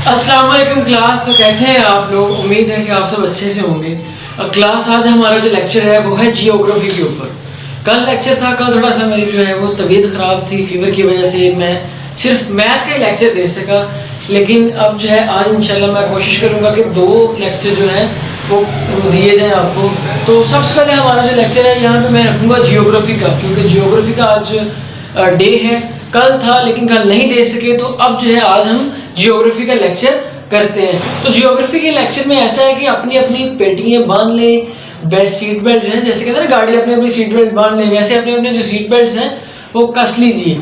अस्सलाम वालेकुम क्लास। तो कैसे हैं आप लोग? उम्मीद है कि आप सब अच्छे से होंगे। क्लास आज हमारा जो लेक्चर है वो है जियोग्राफी के ऊपर। कल लेक्चर था, कल थोड़ा सा मेरी जो है वो तबीयत ख़राब थी, फीवर की वजह से मैं सिर्फ मैथ का ही लेक्चर दे सका। लेकिन अब जो है आज इंशाल्लाह मैं कोशिश करूँगा कि 2 लेक्चर जो है वो दिए जाएँ आपको। तो सबसे पहले हमारा जो लेक्चर है यहाँ पे मैं रखूँगा जियोग्राफी का, क्योंकि जियोग्राफी का आज डे है। कल था लेकिन कल नहीं दे सके, तो अब जो है आज हम जियोग्राफी का लेक्चर करते हैं। तो जियोग्राफी के लेक्चर में ऐसा है कि अपनी अपनी पेटियां बांध लें, बेल्ट सीट बेल्ट जो है, जैसे कहते हैं ना गाड़ी अपनी अपनी सीट बेल्ट बांध लें, वैसे अपने अपने जो सीट बेल्ट हैं वो कस लीजिए।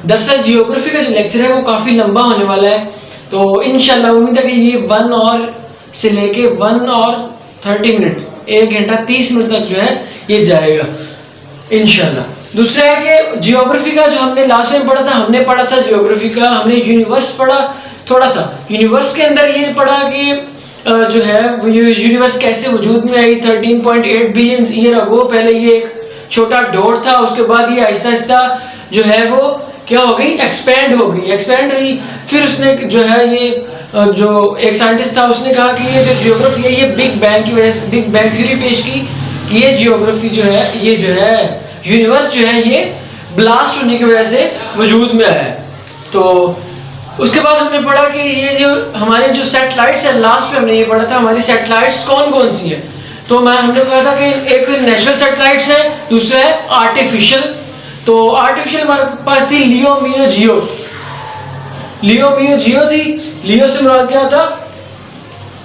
दरअसल जियोग्राफी का जो लेक्चर है वो काफ़ी लंबा होने वाला है, तो इंशाल्लाह उम्मीद है कि ये 1 और से लेके 1 और 30 मिनट, 1 घंटा 30 मिनट तक जो है ये जाएगा इंशाल्लाह। दूसरा है कि जियोग्राफी का जो हमने लास्ट टाइम पढ़ा था, हमने पढ़ा था जियोग्राफी का, हमने यूनिवर्स पढ़ा थोड़ा सा। यूनिवर्स के अंदर ये पढ़ा कि जो है यूनिवर्स कैसे वजूद में आई 13.8 बिलियन ईयर अगो। पहले ये एक छोटा डॉट था, उसके बाद ये आहिस्ता आहिस्ता जो है वो क्या हो गई, एक्सपेंड हो गई, एक्सपेंड हुई। फिर उसने जो है ये जो एक साइंटिस्ट था उसने कहा कि ये जो जियोग्राफी है ये बिग बैंग की वजह से, बिग बैंग थ्योरी पेश की कि ये जियोग्राफी जो है, ये जो है यूनिवर्स जो है ये ब्लास्ट होने की वजह से वजूद में आया है। तो उसके बाद हमने पढ़ा कि ये जो हमारे जो सैटेलाइट्स है, लास्ट में हमने ये पढ़ा था हमारी सैटेलाइट्स कौन कौन सी है। तो हमने कहा था कि एक नेचुरल सैटेलाइट्स है, दूसरा है आर्टिफिशियल। तो आर्टिफिशियल हमारे पास थी लियो मियो जियो। लियो मियो जियो थी। लियो से मुराद क्या था,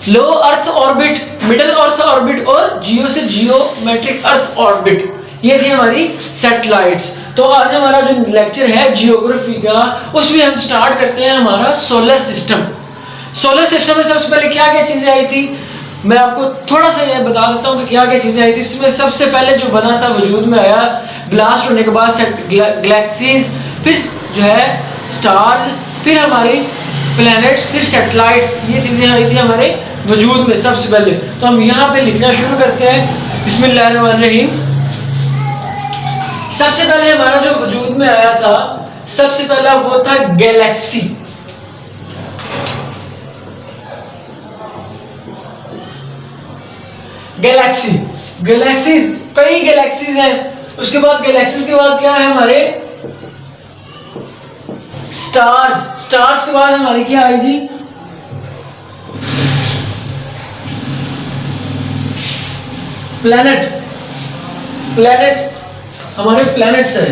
low earth orbit, middle earth orbit, और जियो से जियोमेट्रिक अर्थ ऑर्बिट, ये थी हमारी सैटेलाइट्स। तो आज हमारा जो लेक्चर है जियोग्राफी का, उसमें हम स्टार्ट करते हैं हमारा सोलर सिस्टम। सोलर सिस्टम में सबसे पहले क्या क्या चीजें आई थी, मैं आपको थोड़ा सा ये बता देता हूँ कि क्या क्या चीजें आई थी। इसमें सबसे पहले जो बना था, वजूद में आया ब्लास्ट होने के बाद, गैलेक्सीज, फिर जो है स्टार्स, फिर हमारे प्लैनेट्स, फिर सैटेलाइट्स, ये चीजें आई थी हमारे वजूद में सबसे पहले। तो हम यहाँ पे लिखना शुरू करते हैं, बिस्मिल्लाहिर्रहमानिर्रहीम। सबसे पहले हमारा जो वजूद में आया था, सबसे पहला वो था गैलेक्सी। गैलेक्सी, गैलेक्सीज, कई गैलेक्सीज हैं। उसके बाद गैलेक्सीज के बाद क्या है हमारे स्टार्स। स्टार्स के बाद हमारी क्या आई जी, प्लैनेट। प्लैनेट हमारे प्लैनेट्स है।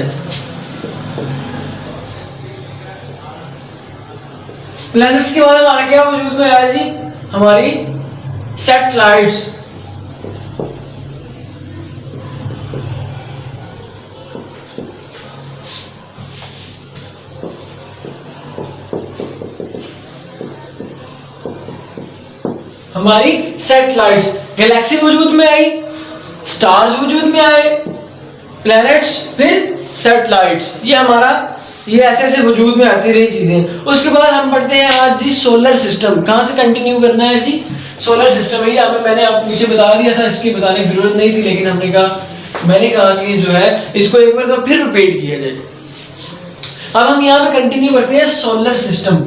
प्लैनेट्स के बाद हमारा क्या वजूद में आया जी, हमारी सैटेलाइट्स। हमारी सैटेलाइट्स, गैलेक्सी वजूद में आई, स्टार्स वजूद में आए, प्लैनेट्स, फिर सैटेलाइट्स, ये हमारा ये ऐसे ऐसे वजूद में आती रही चीजें। उसके बाद हम पढ़ते हैं आज जी सोलर सिस्टम। कहाँ से कंटिन्यू करना है जी, सोलर सिस्टम है। ये मैंने आपको पीछे बता दिया था, इसकी बताने की जरूरत नहीं थी, लेकिन मैंने कहा कि जो है इसको एक बार तो फिर रिपीट किया जाए। अब हम यहाँ पे कंटिन्यू करते हैं सोलर सिस्टम।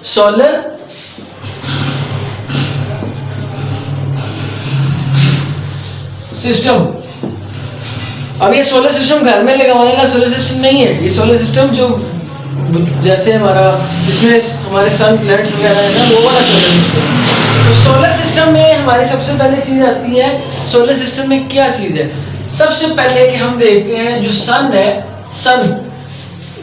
सोलर सिस्टम, अब ये सोलर सिस्टम घर में लगाने वाला सोलर सिस्टम नहीं है। ये सोलर सिस्टम जो जैसे हमारा जिसमें हमारे सन प्लैनेट्स वगैरह है ना, वो वाला सोलर सिस्टम। तो सोलर सिस्टम में हमारी सबसे पहले चीज आती है, सोलर सिस्टम में क्या चीज है। सबसे पहले कि हम देखते हैं जो सन है, सन,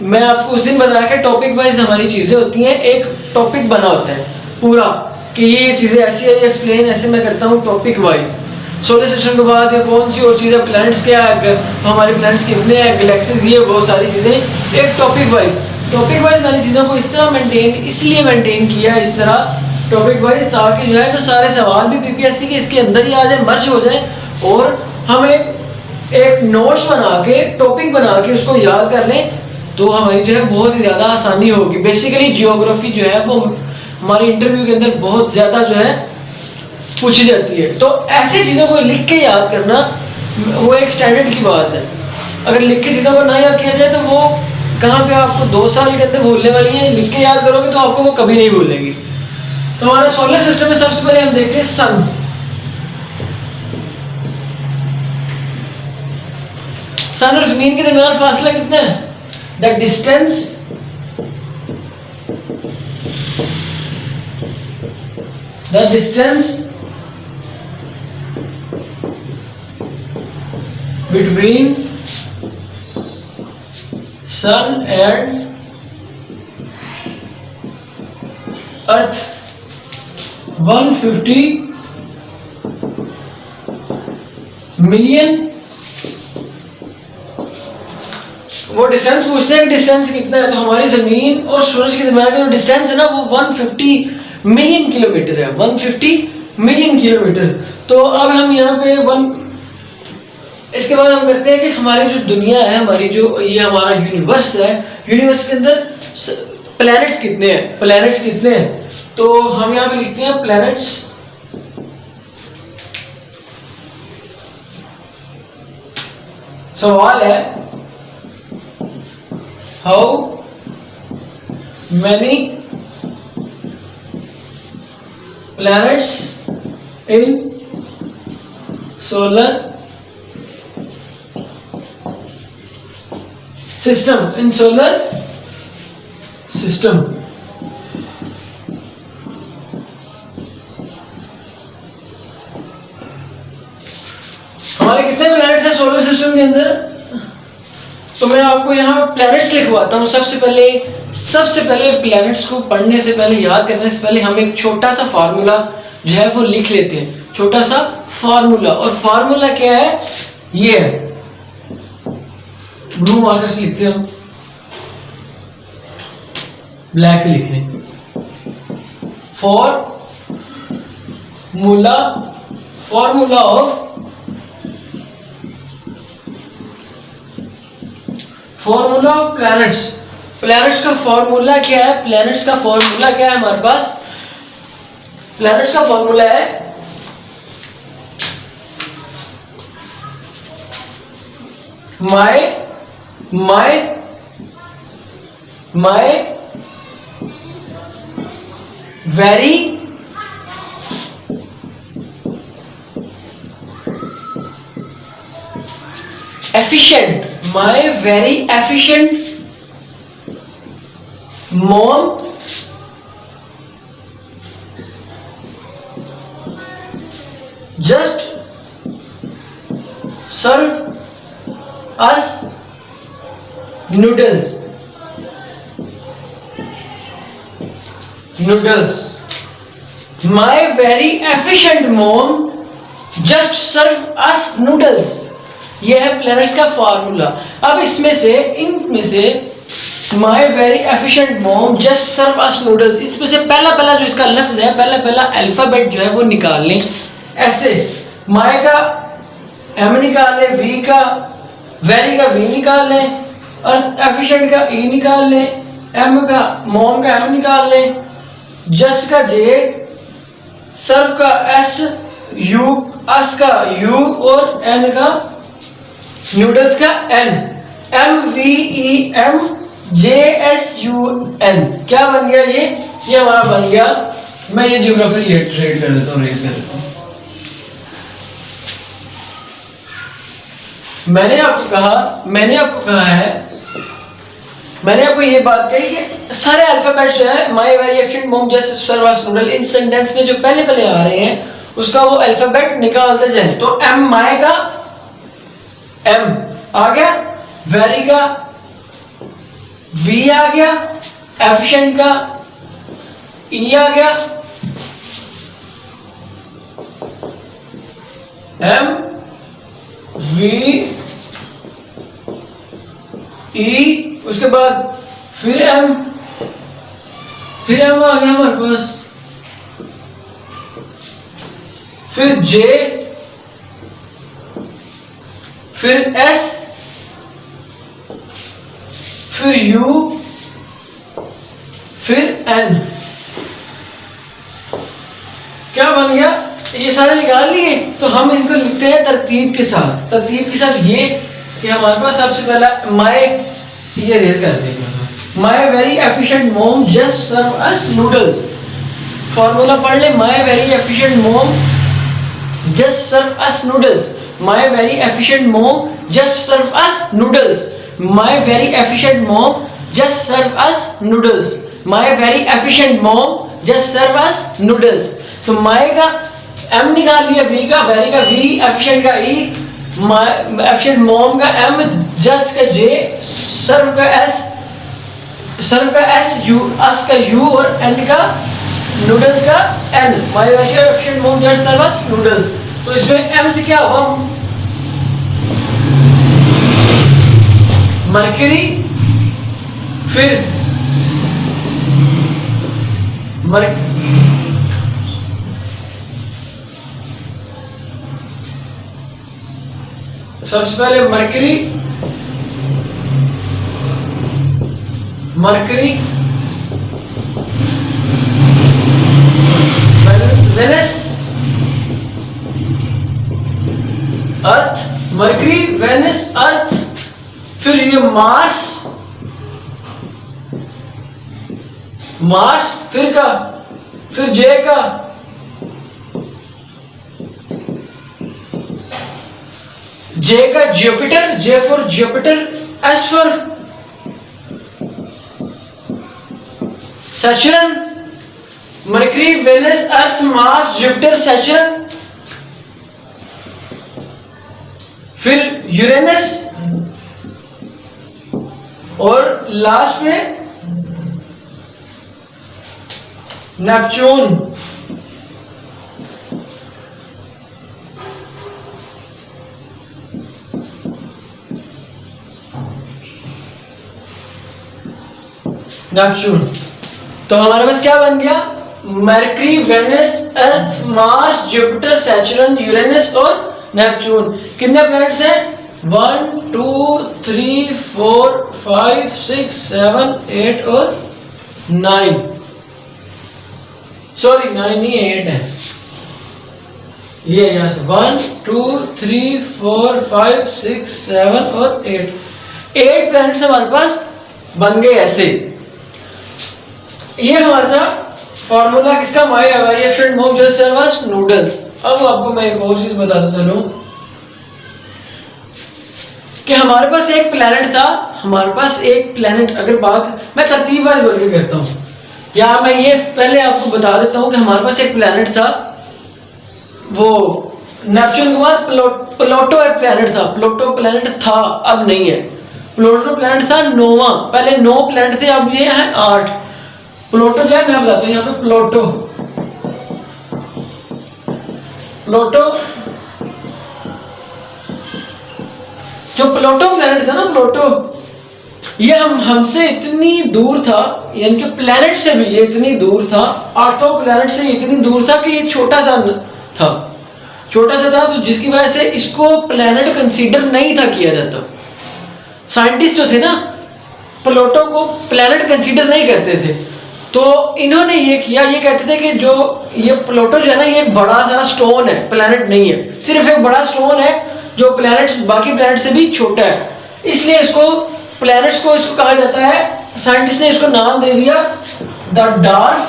मैं आपको उस दिन बताया कि टॉपिक वाइज हमारी चीजें होती हैं, एक टॉपिक बना होता है पूरा कि ये चीजें ऐसी है, एक्सप्लेन ऐसे मैं करता हूँ टॉपिक वाइज। सोलर सिस्टम के बाद ये कौन सी और चीज़ है, प्लैनेट्स क्या है, हमारे प्लैनेट्स कितने हैं, गैलेक्सीज, ये वो सारी चीज़ें एक टॉपिक वाइज वाली चीज़ों को इस तरह इसलिए मेंटेन किया इस तरह टॉपिक वाइज, ताकि जो है तो सारे सवाल भी पीपीएससी के इसके अंदर ही आ जाए, मर्ज हो जाए, और हम एक नोट्स बना के, टॉपिक बना के उसको याद कर लें, तो हमारी जो है बहुत ही ज़्यादा आसानी होगी। बेसिकली जियोग्राफी जो है वो हमारे इंटरव्यू के अंदर बहुत ज़्यादा जो है पूछी जाती है। तो ऐसी चीज़ों को लिख के याद करना वो एक स्टैंडर्ड की बात है। अगर लिख के चीज़ों को ना याद किया जाए तो वो कहाँ पे आपको 2 साल के अंदर भूलने वाली है, लिख के याद करोगे तो आपको वो कभी नहीं भूलेगी। तो हमारा सोलर सिस्टम में सबसे पहले हम देखते हैं सन। सन और जमीन के दरमियान फासला कितना है? The distance between sun and earth 150 million. वो डिस्टेंस पूछते हैं कि डिस्टेंस कितना है, तो हमारी जमीन और सूरज के दरमियान का जो डिस्टेंस है ना वो 150 मिलियन किलोमीटर है, 150 मिलियन किलोमीटर। तो अब हम यहाँ पे इसके बाद हम करते हैं कि हमारी जो दुनिया है, हमारी जो ये हमारा यूनिवर्स है, यूनिवर्स के अंदर प्लैनेट्स कितने हैं। तो हम यहाँ पे लिखते हैं प्लैनेट्स। सवाल है how many planets in solar system, हमारे कितने प्लैनेट्स हैं सोलर सिस्टम के अंदर? तो मैं आपको यहाँ प्लैनेट्स लिखवाता हूँ। सबसे पहले प्लैनेट्स को पढ़ने से पहले, याद करने से पहले हम एक छोटा सा फार्मूला जो है वो लिख लेते हैं, छोटा सा फार्मूला। और फार्मूला क्या है? ये है, ब्लू मार्कर से लिखते हैं हम, ब्लैक से लिखते हैं। फॉर्मूला ऑफ प्लैनेट्स का फॉर्मूला क्या है? हमारे पास प्लैनेट्स का फॉर्मूला है my very efficient mom just serve us noodles. My very efficient mom just serve us noodles. ये है प्लैनेट्स का फार्मूला। अब इनमें से my very efficient mom just serve us noodles, इसमें से पहला जो इसका लफ्ज है, पहला अल्फाबेट जो है वो निकाल लें। ऐसे माई का एम निकाल लें, वी का वेरी का वी निकाल लें, और एफिशिएंट का ई निकाल लें, एम का मॉम का एम निकाल लें, जस्ट का जे, सर्व का एस, यू, अस का यू, और एन का नूडल्स का एन, MVEMJSUN। क्या बन गया? ये हमारा बन गया। मैं ये ज्योग्राफी रेड कर देता हूँ, रेज कर देता हूँ। मैंने आपको ये बात कही कि सारे अल्फाबेट जो है my very efficient mom just serve us noodle, इन सेंटेंस में जो पहले आ रहे हैं उसका वो अल्फाबेट निकालते जाए। तो एम, माई का एम आ गया, वेरी का वी आ गया, एफिशिएंट का ई आ गया, एम वी ई, उसके बाद फिर एम आ गया हमारे पास, फिर जे, फिर एस, फिर यू, फिर एन। क्या बन गया? ये सारे निकाल लिए। तो हम इनको लिखते हैं तरतीब के साथ। ये कि हमारे पास सबसे पहला माई ये रेज कर देगा। My very efficient mom just serve us noodles. Formula पढ़ ले, my very efficient mom just serve us noodles. My very efficient mom just serve us noodles. My very efficient mom just serve us noodles. My very efficient mom just serve us noodles. तो my का M निकाल लिया, we का, very का we, efficient का ई, efficient मोम का M, just का जे, सर्व का एस, सर्व का एस, यू, अस का यू और एन का नूडल्स का एन। माई efficient mom just serve us noodles. तो इसमें एम से क्या होगा? मरकरी, फिर सबसे पहले Mercury, Venus, Earth, Mercury, Venus, Earth, फिर ये मार्स, फिर जे का, Jupiter, J for Jupiter, S for Saturn, Mercury, Venus, Earth, Mars, Jupiter, Saturn, फिर यूरेनस और लास्ट में नेपच्यून। तो हमारे पास क्या बन गया? Mercury, Venus, Earth, Mars, Jupiter, सैचुरन, Uranus और नेपच्यून। कितने प्लैनेट्स हैं? 1 2 3 4 5 6 7 8 और 9। सॉरी 9 नहीं, 8 है। ये यहां से 1 2 3 4 5 6 7 और 8 प्लैनेट्स हमारे पास बन गए ऐसे। ये हमारा था फॉर्मूला किसका? माई efficient mom just serve us noodles. अब आपको मैं एक और चीज बताता चलूं कि हमारे पास एक प्लैनेट था, अगर बात मैं तरतीब वाइज बोल के करता हूं, या मैं ये पहले आपको बता देता हूं कि हमारे पास एक प्लैनेट था, वो नेपच्यून के बाद प्लूटो एक प्लैनेट था। प्लूटो प्लैनेट था, अब नहीं है। प्लूटो प्लैनेट था 9वां, पहले 9 प्लैनेट थे, अब ये हैं 8। प्लूटो जो है मैं बताता हूं यहाँ पे, प्लूटो जो प्लूटो प्लैनेट था ना, प्लूटो, ये हमसे इतनी दूर था, यानी कि प्लैनेट से भी ये इतनी दूर था, 8 प्लैनेट से इतनी दूर था कि ये छोटा सा था, तो जिसकी वजह से इसको प्लैनेट कंसीडर नहीं था किया जाता। साइंटिस्ट जो थे ना, प्लूटो को प्लैनेट कंसीडर नहीं करते थे, तो इन्होंने ये किया, ये कहते थे कि जो ये प्लूटो जो है ना, ये एक बड़ा सारा स्टोन है, प्लैनेट नहीं है, सिर्फ एक बड़ा स्टोन है जो प्लैनेट, बाकी प्लैनेट से भी छोटा है। इसलिए इसको प्लैनेट्स को इसको कहा जाता है, साइंटिस्ट ने इसको नाम दे दिया the dark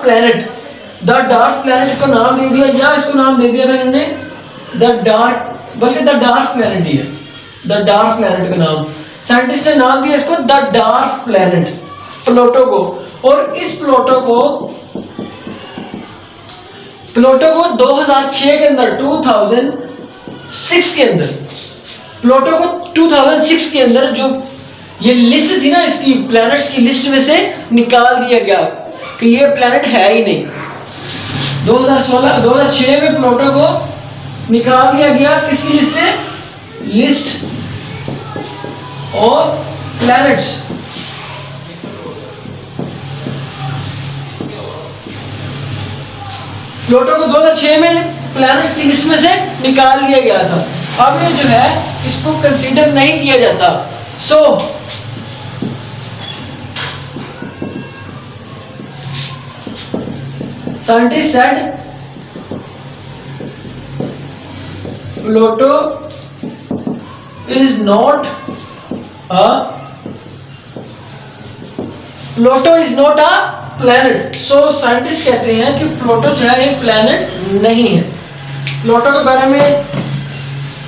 planet. The dark planet इसको नाम दे दिया, या इसको नाम दे दिया था इन्होंने द डार्क, बल्कि द डार्क प्लैनेट ही है, द डार्क प्लैनेट का नाम साइंटिस्ट ने नाम दिया इसको द डार्क प्लैनेट, प्लूटो को। और इस प्लूटो को 2006 के अंदर, 2006 के अंदर, प्लूटो को 2006 के अंदर जो ये लिस्ट थी ना, इसकी प्लैनेट्स की लिस्ट में से निकाल दिया गया कि ये प्लैनेट है ही नहीं। 2006 में प्लूटो को निकाल दिया गया, किसकी लिस्ट है? List of planets. प्लूटो को 2006 में प्लैनेट्स की लिस्ट में से निकाल दिया गया था। अब ये जो है इसको कंसीडर नहीं किया जाता। So scientist said Pluto is not a planet. So scientist कहते हैं कि प्लूटो जो है एक प्लैनेट नहीं है। प्लूटो के बारे में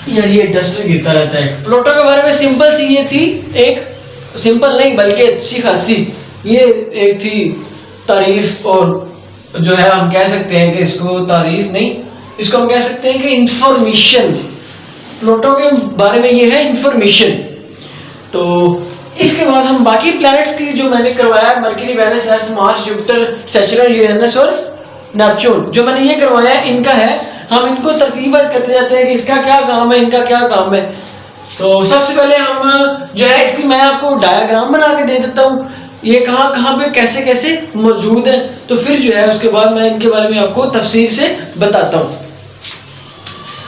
यार ये डस्ट गिरता रहता है। प्लूटो के बारे में सिंपल सी ये थी, एक सिंपल नहीं बल्कि अच्छी खासी ये एक थी तारीफ, और जो है हम कह सकते हैं कि इसको तारीफ नहीं, इसको हम कह सकते हैं कि इंफॉर्मेशन। प्लूटो के बारे में ये है इंफॉर्मेशन। तो इसके बाद हम बाकी प्लैनेट्स की जो मैंने करवाया, mercury, Venus, Earth, Mars, Jupiter, Saturn, Uranus और नेपच्यून, जो मैंने ये करवाया है इनका है, हम इनको तरतीब वाइज करते जाते हैं कि इसका क्या काम है, इनका क्या काम है। तो सबसे पहले हम जो है इसकी मैं आपको डायग्राम बना के दे देता हूँ, ये कहाँ कहाँ पे कैसे कैसे मौजूद है। तो फिर जो है उसके बाद मैं इनके बारे में आपको तफसील से बताता हूँ।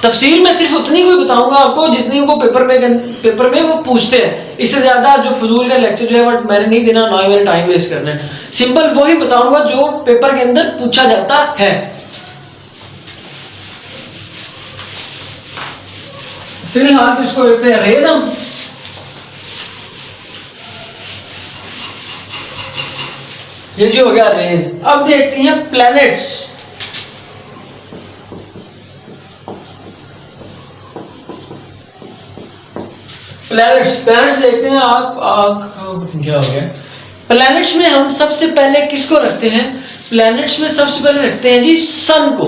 तफसील में सिर्फ उतनी कोई बताऊंगा आपको जितनी वो पेपर में वो पूछते हैं। इससे ज्यादा जो फजूल का लेक्चर जो है वो मैंने नहीं देना, ना ही मैंने टाइम वेस्ट करना है। सिंपल वही बताऊंगा जो पेपर के अंदर पूछा जाता है। फिलहाल तो इसको देखते हैं रेज हम। ये जो हो गया रेज। अब देखते हैं प्लैनेट्स। प्लैनेट्स देखते हैं आप क्या हो गया। प्लैनेट्स में हम सबसे पहले किसको रखते हैं? प्लैनेट्स में सबसे पहले रखते हैं जी सन को।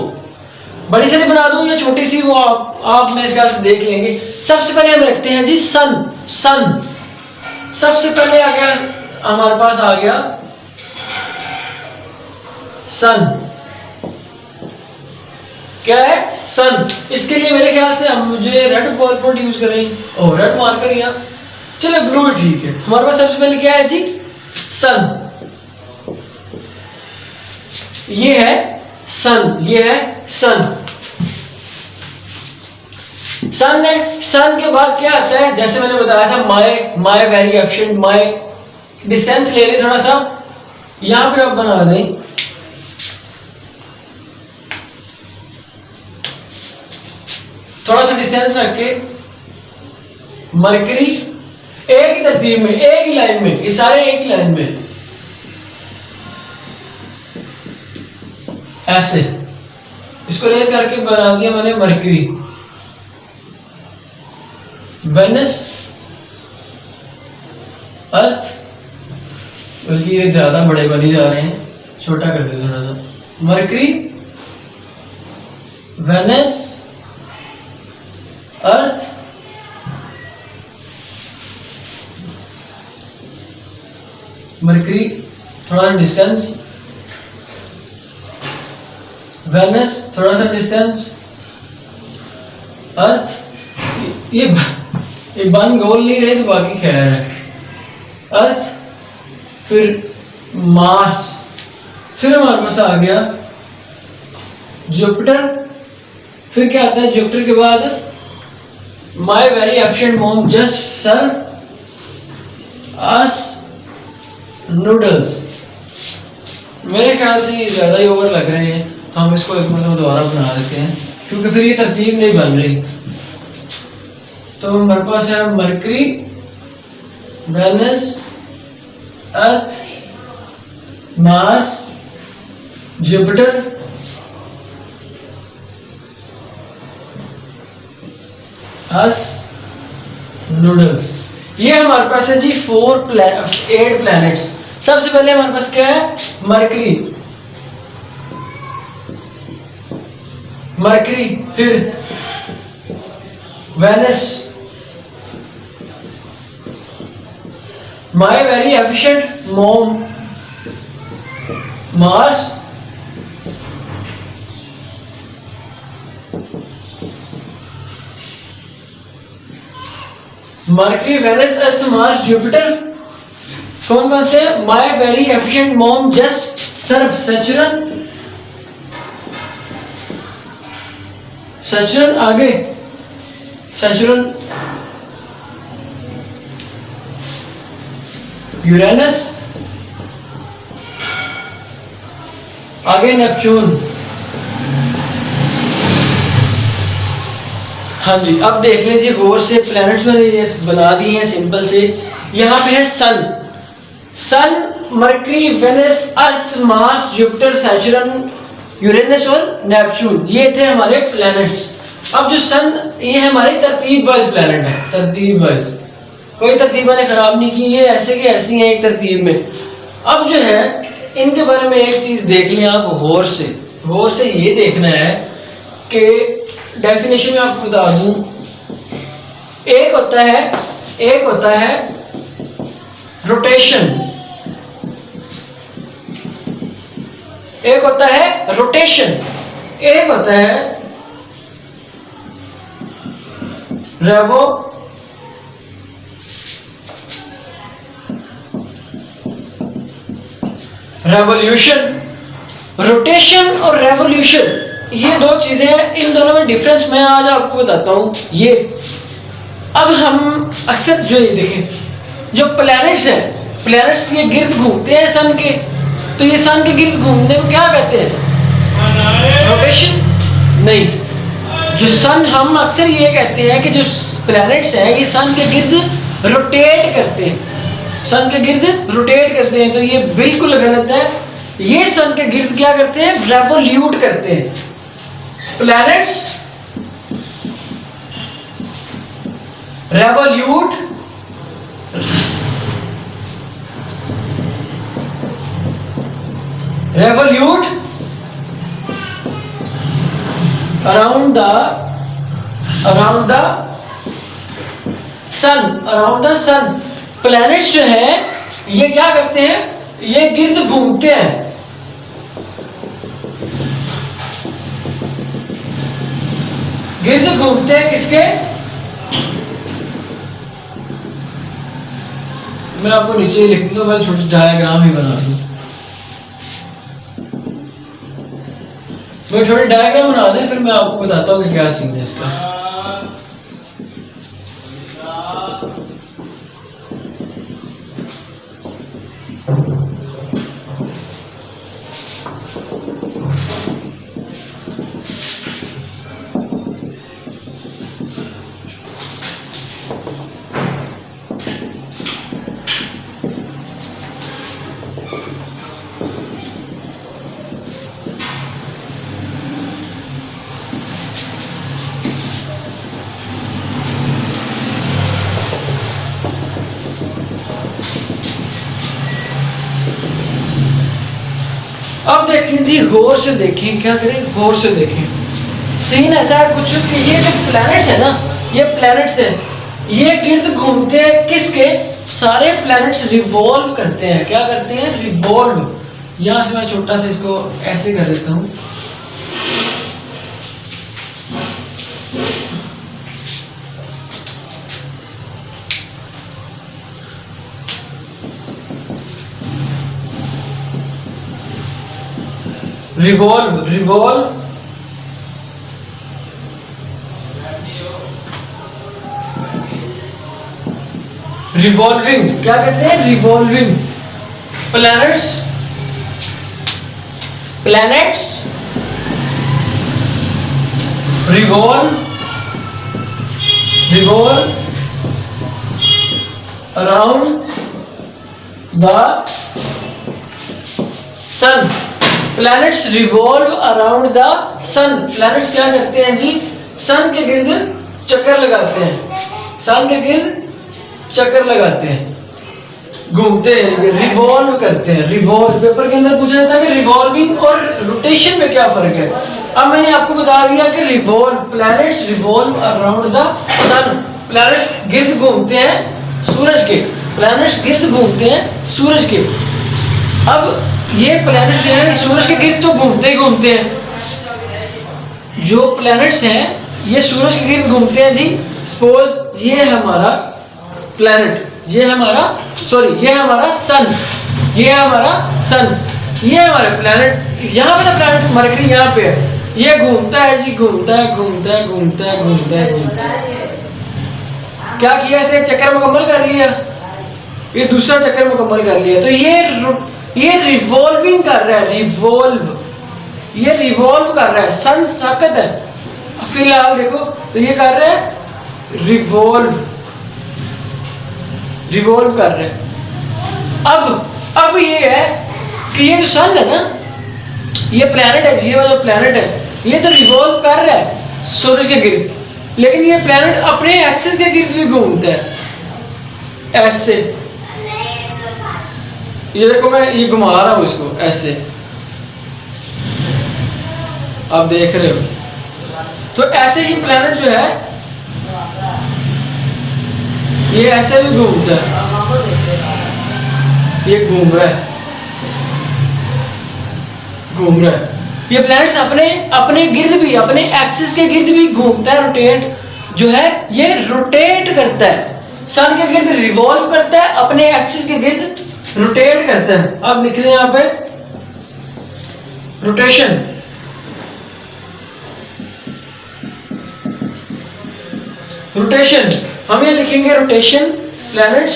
बड़ी सारी बना दूं या छोटी सी, वो आप मेरे ख्याल से देख लेंगे। सबसे पहले हम रखते हैं जी सन। सबसे पहले आ गया हमारे पास, आ गया सन। क्या है? सन। इसके लिए मेरे ख्याल से हम मुझे रेड बॉल पॉइंट यूज करें और रेड मार्कर, या चलो ब्लू ठीक है। हमारे पास सबसे पहले क्या है जी? सन। ये है सन, ये है सन। सन है। सन के बाद क्या आता है? जैसे मैंने बताया था my very efficient, my distance ले लें थोड़ा सा, यहां पे आप बना दें थोड़ा सा डिस्टेंस रख के। मरकरी एक ही तरतीब में, एक ही लाइन में, ये सारे एक ही लाइन में ऐसे इसको रेस करके बना दिया मैंने मरकरी। वेनस, अर्थ, बल्कि ये ज्यादा बड़े बने जा रहे हैं, छोटा कर दे थोड़ा सा। मरकरी, वेनस, अर्थ, मरकरी, थोड़ा सा डिस्टेंस, वेनस, थोड़ा सा डिस्टेंस, अर्थ। ये बन गोल नहीं रहे तो बाकी खैर है। अर्थ, फिर मार्स, फिर हमारे पास आ गया जुपिटर। फिर क्या आता है जुपिटर के बाद? My very efficient mom just serve us noodles. मेरे ख्याल से ये ज्यादा ही ओवर लग रहे हैं, तो हम इसको एक मतलब दोबारा बना देते हैं, क्योंकि फिर ये तरतीब नहीं बन रही। तो हमारे पास है mercury, Venus, Earth, Mars, Jupiter, अस नूडल्स। ये हमारे पास है जी 8 प्लैनेट्स। सबसे पहले हमारे पास क्या है? मरकरी, फिर Venus, my very efficient mom, Mars, Mercury, Venus, Earth, Mars, Jupiter. कौन कौन से? My very efficient mom just serve Saturn, आगे सैचुरन, यूरेनस, आगे नेपच्यून। हाँ जी, अब देख लीजिए गौर से, प्लैनेट्स मैंने ये बना दिए हैं सिंपल से। यहाँ पे है सन, सन, mercury, Venus, Earth, Mars, Jupiter, Saturn, Uranus और नेपच्यून, ये थे हमारे प्लैनेट्स। अब जो सन, ये हमारे तरतीब वाइज प्लैनेट है, तरतीब वाइज, कोई तरतीब मैंने खराब नहीं की, ये ऐसे के ऐसी हैं एक तरतीब में। अब जो है इनके बारे में एक चीज देख लें आप गौर से, गौर से ये देखना है कि डेफिनेशन में आपको बता दूं, एक होता है रोटेशन, एक होता है रोटेशन, एक होता है रेवोल्यूशन। रोटेशन और रेवोल्यूशन ये दो चीजें हैं, इन दोनों में डिफरेंस मैं आज आपको बताता हूं। ये अब हम अक्सर जो ये देखें, जो प्लैनेट्स हैं, प्लैनेट्स ये गिर्द घूमते हैं सन के, तो ये सन के गिर्द घूमने को क्या कहते हैं? रोटेशन। नहीं, जो सन, हम अक्सर ये कहते हैं कि जो प्लैनेट्स हैं ये सन के गिर्द रोटेट करते हैं, सन के गिर्द रोटेट करते हैं, तो ये बिल्कुल गलत है। ये सन के गिर्द क्या करते हैं? रेवोल्यूट करते हैं। Planets revolute around the sun. Planets जो है ये क्या करते हैं? ये गिर्द घूमते हैं, गिर्द घूमते हैं किसके? मैं आपको नीचे लिख दूं, मैं छोटी डायग्राम ही बना दूं, मैं छोटी डायग्राम बना दें, फिर मैं आपको बताता हूँ कि क्या सीन है इसका। अब देखें जी, गौर से देखें, क्या करें? गौर से देखें। सीन ऐसा है कुछ कि ये जो प्लैनेट्स है ना, ये प्लैनेट्स है, ये गिर्द घूमते हैं किसके? सारे प्लैनेट्स रिवॉल्व करते हैं। क्या करते हैं? रिवॉल्व। यहां से मैं छोटा सा इसको ऐसे कर देता हूं, रिवॉल्व, रिवॉल्विंग। क्या कहते हैं? Revolving. Planets revolve around the sun. Planets revolve around the sun. Planets क्या करते हैं जी? सन के गिर्द चक्कर लगाते हैं, सन के गिर्द चक्कर लगाते हैं, घूमते हैं, रिवॉल्व करते हैं। रिवॉल्व, पेपर के अंदर पूछा जाता है कि रिवॉल्विंग और रोटेशन में क्या फर्क है। अब मैंने आपको बता दिया कि revolve, planets revolve around the sun. Planets गिर्द घूमते हैं सूरज के, प्लैनेट्स गिर्द घूमते हैं सूरज के। अब ये प्लैनेट्स जो है सूरज के गिर्द तो घूमते ही घूमते हैं। जो प्लैनेट्स हैं ये सूरज के गिर्द घूमते हैं जी। सपोज ये हमारा प्लैनेट, ये हमारा सन, ये हमारा सन, ये हमारे प्लैनेट, यहाँ पे प्लैनेट मरकरी यहाँ पे है, ये घूमता है जी, घूमता है। क्या किया इसने? एक चक्कर मुकम्मल कर लिया, ये दूसरा चक्कर मुकम्मल कर लिया, तो ये रिवॉल्विंग कर रहा है, ये रिवॉल्व कर रहा है। सन साकत है, फिलहाल देखो तो ये कर रहे हैं रिवॉल्व, रिवॉल्व कर रहे हैं। अब ये है कि ये जो सन है ना, ये प्लैनेट है, ये वाला प्लैनेट है, ये तो रिवॉल्व कर रहा है सूरज के गिर्द, लेकिन ये प्लैनेट अपने एक्सिस के गिर्द भी घूमता है ऐसे। ये देखो मैं ये घुमा रहा हूं इसको ऐसे, आप देख रहे हो। तो ऐसे ही प्लैनेट जो है ये ऐसे भी घूमता है, ये घूम रहा है, घूम रहा है। ये प्लैनेट्स अपने अपने गिर्द भी, अपने एक्सिस के गिर्द भी घूमता है, रोटेट जो है ये रोटेट करता है। सन के गिर्द रिवॉल्व करता है, अपने एक्सिस के गिर्द रोटेट करता है। अब लिख रहे हैं यहां पे रोटेशन। रोटेशन हम ये लिखेंगे rotation, planets,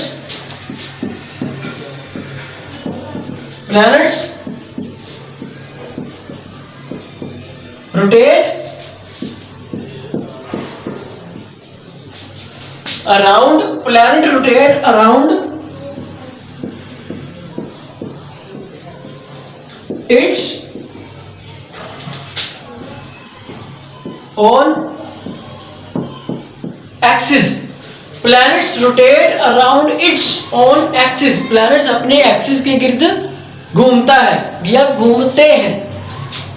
planets rotate around, planet rotate around its own axis। planets rotate around its own axis, planets अपने एक्सिस के गिर्द घूमता है या घूमते हैं।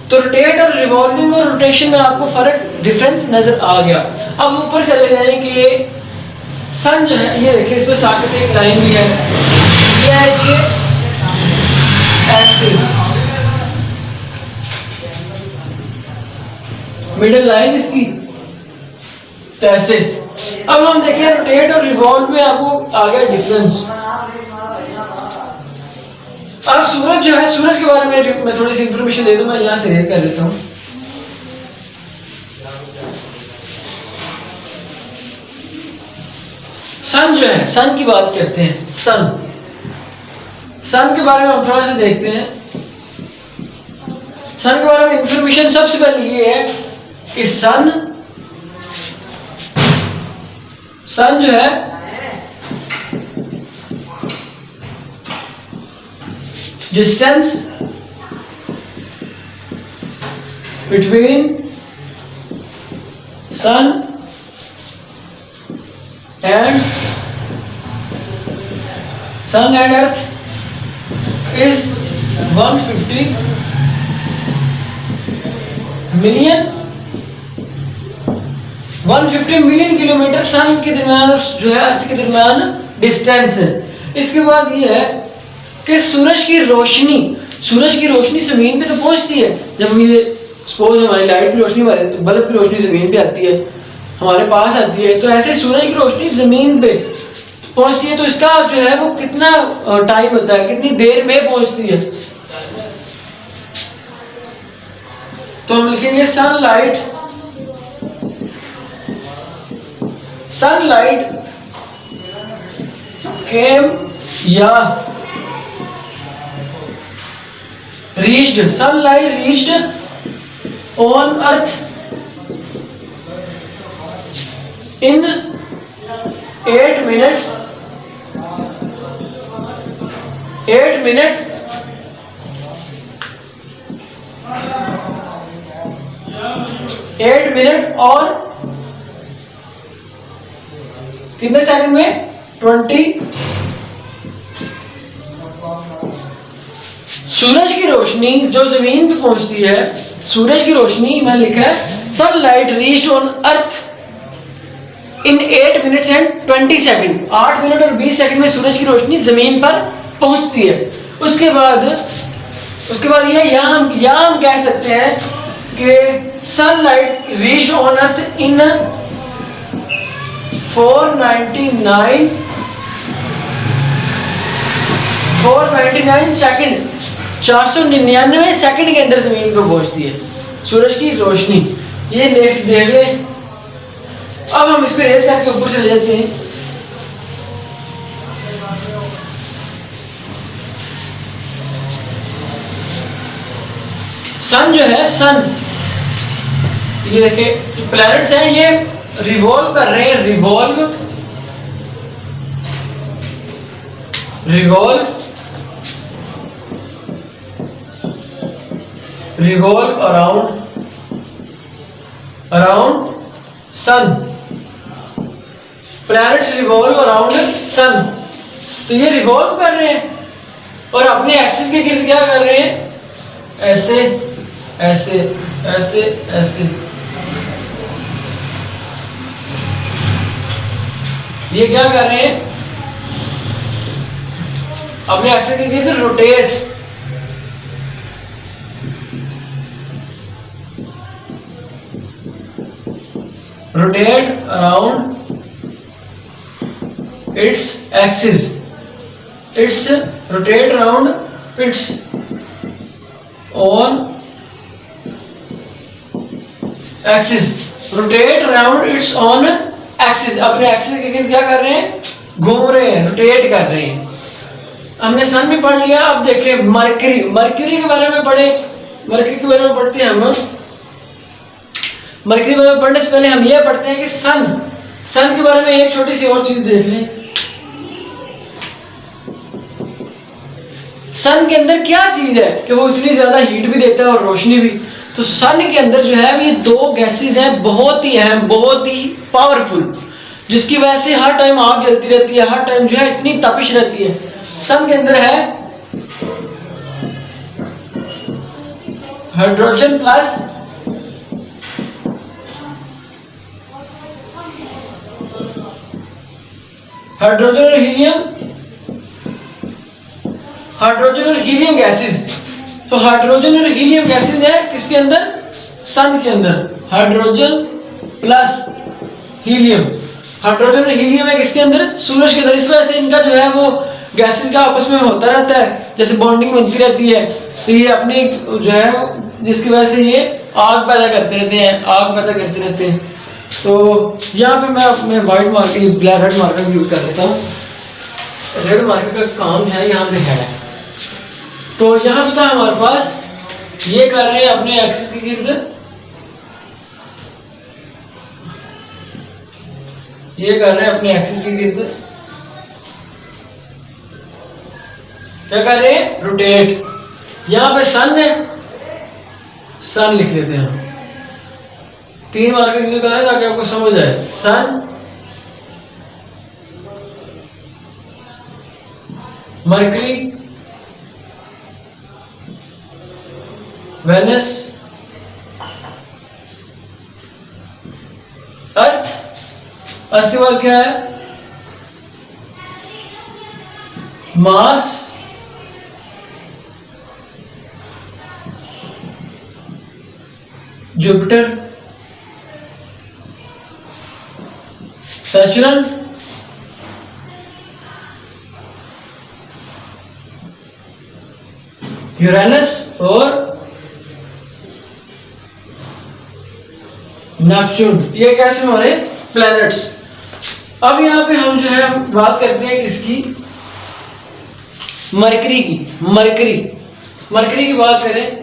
तो रोटेट और रिवॉल्विंग और रोटेशन में आपको फर्क, डिफरेंस नजर आ गया। अब ऊपर चले जाएं कि ये सन जो है, ये देखिए इस पे साकित एक लाइन भी है, ये है इसके एक्सिस, मिडिल लाइन इसकी, तो ऐसे। अब हम देखें रोटेट और रिवॉल्व में आपको आ गया डिफरेंस। अब सूरज जो है, सूरज के बारे में मैं थोड़ी सी इंफॉर्मेशन दे दूं, मैं यहां से रेज कर देता हूं। सन जो है, सन की बात करते हैं। सन, सन के बारे में हम थोड़ा सा देखते हैं। सन के बारे में इंफॉर्मेशन सबसे पहले ये है कि सन जो है distance between sun and earth is 150 million kilometre सन के दरमियान जो है, अर्थ के दरमियान डिस्टेंस है। इसके बाद ये है कि सूरज की रोशनी जमीन पे तो पहुंचती है। जब ये सपोज हमारी लाइट की रोशनी, हमारे बल्ब की रोशनी जमीन पे आती है, हमारे पास आती है, तो ऐसे सूरज की रोशनी जमीन पे पहुंचती है। तो इसका जो है वो कितना टाइम होता है, कितनी देर में पहुंचती है। तो हम लिखेंगे सनलाइट केम या sunlight reached on earth in 8 minutes 8 minute और कितने सेकंड में, 20। सूरज की रोशनी जो जमीन पे पहुंचती है, सूरज की रोशनी में लिखा है sunlight reached on earth in 8 minutes and 20 second. 8 minute और 20 सेकंड में सूरज की रोशनी जमीन पर पहुंचती है। उसके बाद ये यहाँ हम कह सकते हैं कि sunlight reached on earth in 499 second, 499 second के अंदर जमीन पर पहुंचती है सूरज की रोशनी। ये देख देंगे। अब हम इसको रेस करके ऊपर चले जाते हैं। सन जो है, सन ये देखिए जो प्लैनेट्स हैं ये रिवॉल्व कर रहे हैं, revolve around sun. Planets revolve around sun, तो ये रिवॉल्व कर रहे हैं और अपने एक्सिस के गिर्द क्या कर रहे हैं, ऐसे ऐसे ऐसे ऐसे। ये क्या कर रहे हैं, अपने एक्सिस के गिर्द rotate, around its axis, rotate around its own axis, rotate around its own axis। अपने एक्सिस के गिर्द क्या कर रहे हैं, घूम रहे हैं, रोटेट कर रहे हैं। हमने सन भी पढ़ लिया, अब देखिए मरक्यूरी के बारे में पढ़े। मरक्यूरी के बारे में पढ़ते हैं हम। मरक्यूरी के बारे में पढ़ने से पहले हम ये पढ़ते हैं कि सन के बारे में एक छोटी सी और चीज देख लें। सन के अंदर क्या चीज है कि वो इतनी ज्यादा हीट भी देता है और रोशनी भी। तो सन के अंदर जो है ये दो गैसेस हैं, बहुत ही अहम, बहुत ही पावरफुल, जिसकी वजह से हर टाइम आग जलती रहती है, हर टाइम जो है इतनी तपिश रहती है। सन के अंदर है हाइड्रोजन प्लस हाइड्रोजन और हीलियम गैसेस। तो हाइड्रोजन और हीलियम गैसेस है किसके अंदर, सन के अंदर। हाइड्रोजन प्लस हीलियम, हाइड्रोजन और हीलियम है किसके अंदर, सूरज के अंदर। इस वजह से इनका जो है वो गैसेस का आपस में होता रहता है, जैसे बॉन्डिंग बनती रहती है। तो ये अपनी जो है जिसकी वजह से ये आग पैदा करते रहते हैं। तो यहाँ पे मैं अपने white marker, red marker use कर लेता हूँ। रेड मार्कर का काम है यहाँ पे है। तो यहाँ पे था हमारे पास, ये कर रहे हैं अपने एक्सिस के गिर्द, ये कर रहे हैं अपने एक्सिस के गिर्द क्या कर रहे हैं, रोटेट। यहाँ पे सन है, सन लिख लेते हैं हम। 3 मार्कर यूज कर रहे हैं ताकि आपको समझ आए। सन, मरकरी, वेनस, अर्थ। अर्थ के बाद क्या है, मार्स, जुपिटर, सैटर्न, यूरेनस और नेपच्यून। ये कैसे हमारे प्लैनेट्स। अब यहाँ पे हम जो है बात करते हैं किसकी, मरकरी की। मरकरी की बात करें,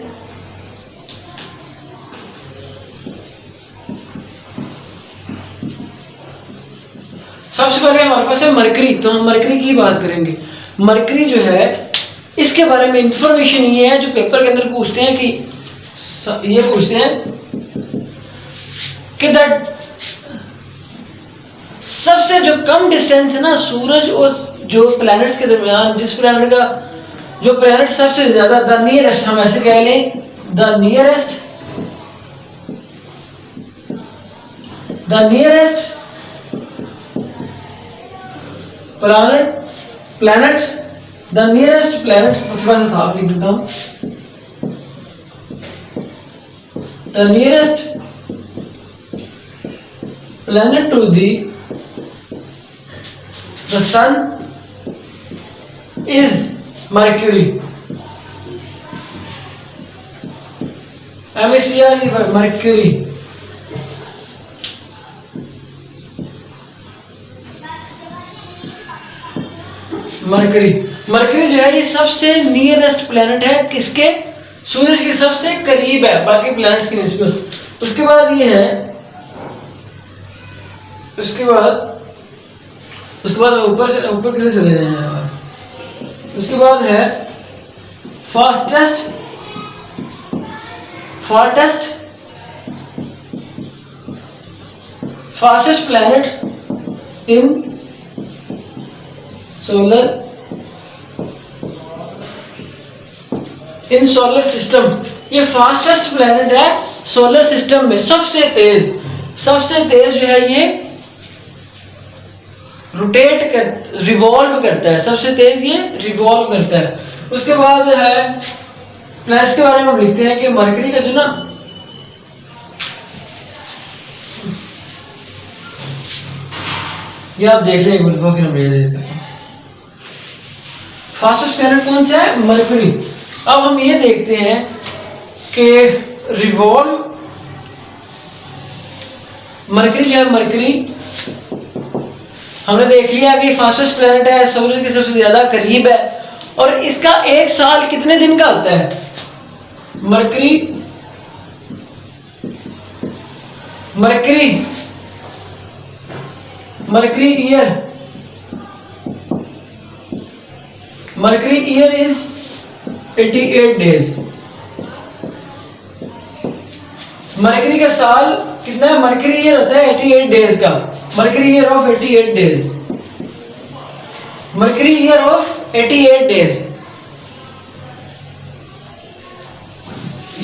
सबसे पहले हमारे पास है मरकरी। तो हम मरकरी की बात करेंगे। मरकरी जो है इसके बारे में इंफॉर्मेशन ये है, जो पेपर के अंदर पूछते हैं कि ये पूछते हैं कि सबसे जो कम डिस्टेंस है ना सूरज और जो प्लैनेट्स के दरमियान, जिस प्लैनेट का जो प्लैनेट सबसे ज्यादा, द नियरेस्ट, हम ऐसे कह लें, the nearest planet the nearest planet, थोड़ा सा साफ लिख देता हूं, the nearest planet to the sun is Mercury. MERCURY, Mercury. Mercury जो है ये सबसे नियरेस्ट प्लैनेट है, किसके, सूरज के सबसे करीब है बाकी प्लैनेट्स की निस्बत। उसके बाद ये है, उसके बाद ऊपर कैसे चले जाए यार। उसके बाद है fastest planet in solar system. ये फास्टेस्ट प्लैनेट है सोलर सिस्टम में, सबसे तेज जो है ये रिवॉल्व करता है, सबसे तेज ये रिवॉल्व करता है। उसके बाद है प्लैनेट्स के बारे में हम लिखते हैं कि मरकरी का जो ना ये आप देख लें एक बार फिर हम रियलाइज करते हैं। फास्टेस्ट प्लैनेट कौन सा है? मरकरी। अब हम ये देखते हैं कि रिवॉल्व मरकरी हमने देख लिया कि फास्टेस्ट प्लैनेट है, सूरज के सबसे ज्यादा करीब है, और इसका एक साल कितने दिन का होता है? Mercury year is 88 days. Mercury का साल कितना है? मरकरी ईयर होता है 88 डेज का। Mercury year of 88 days. Mercury year of 88 days.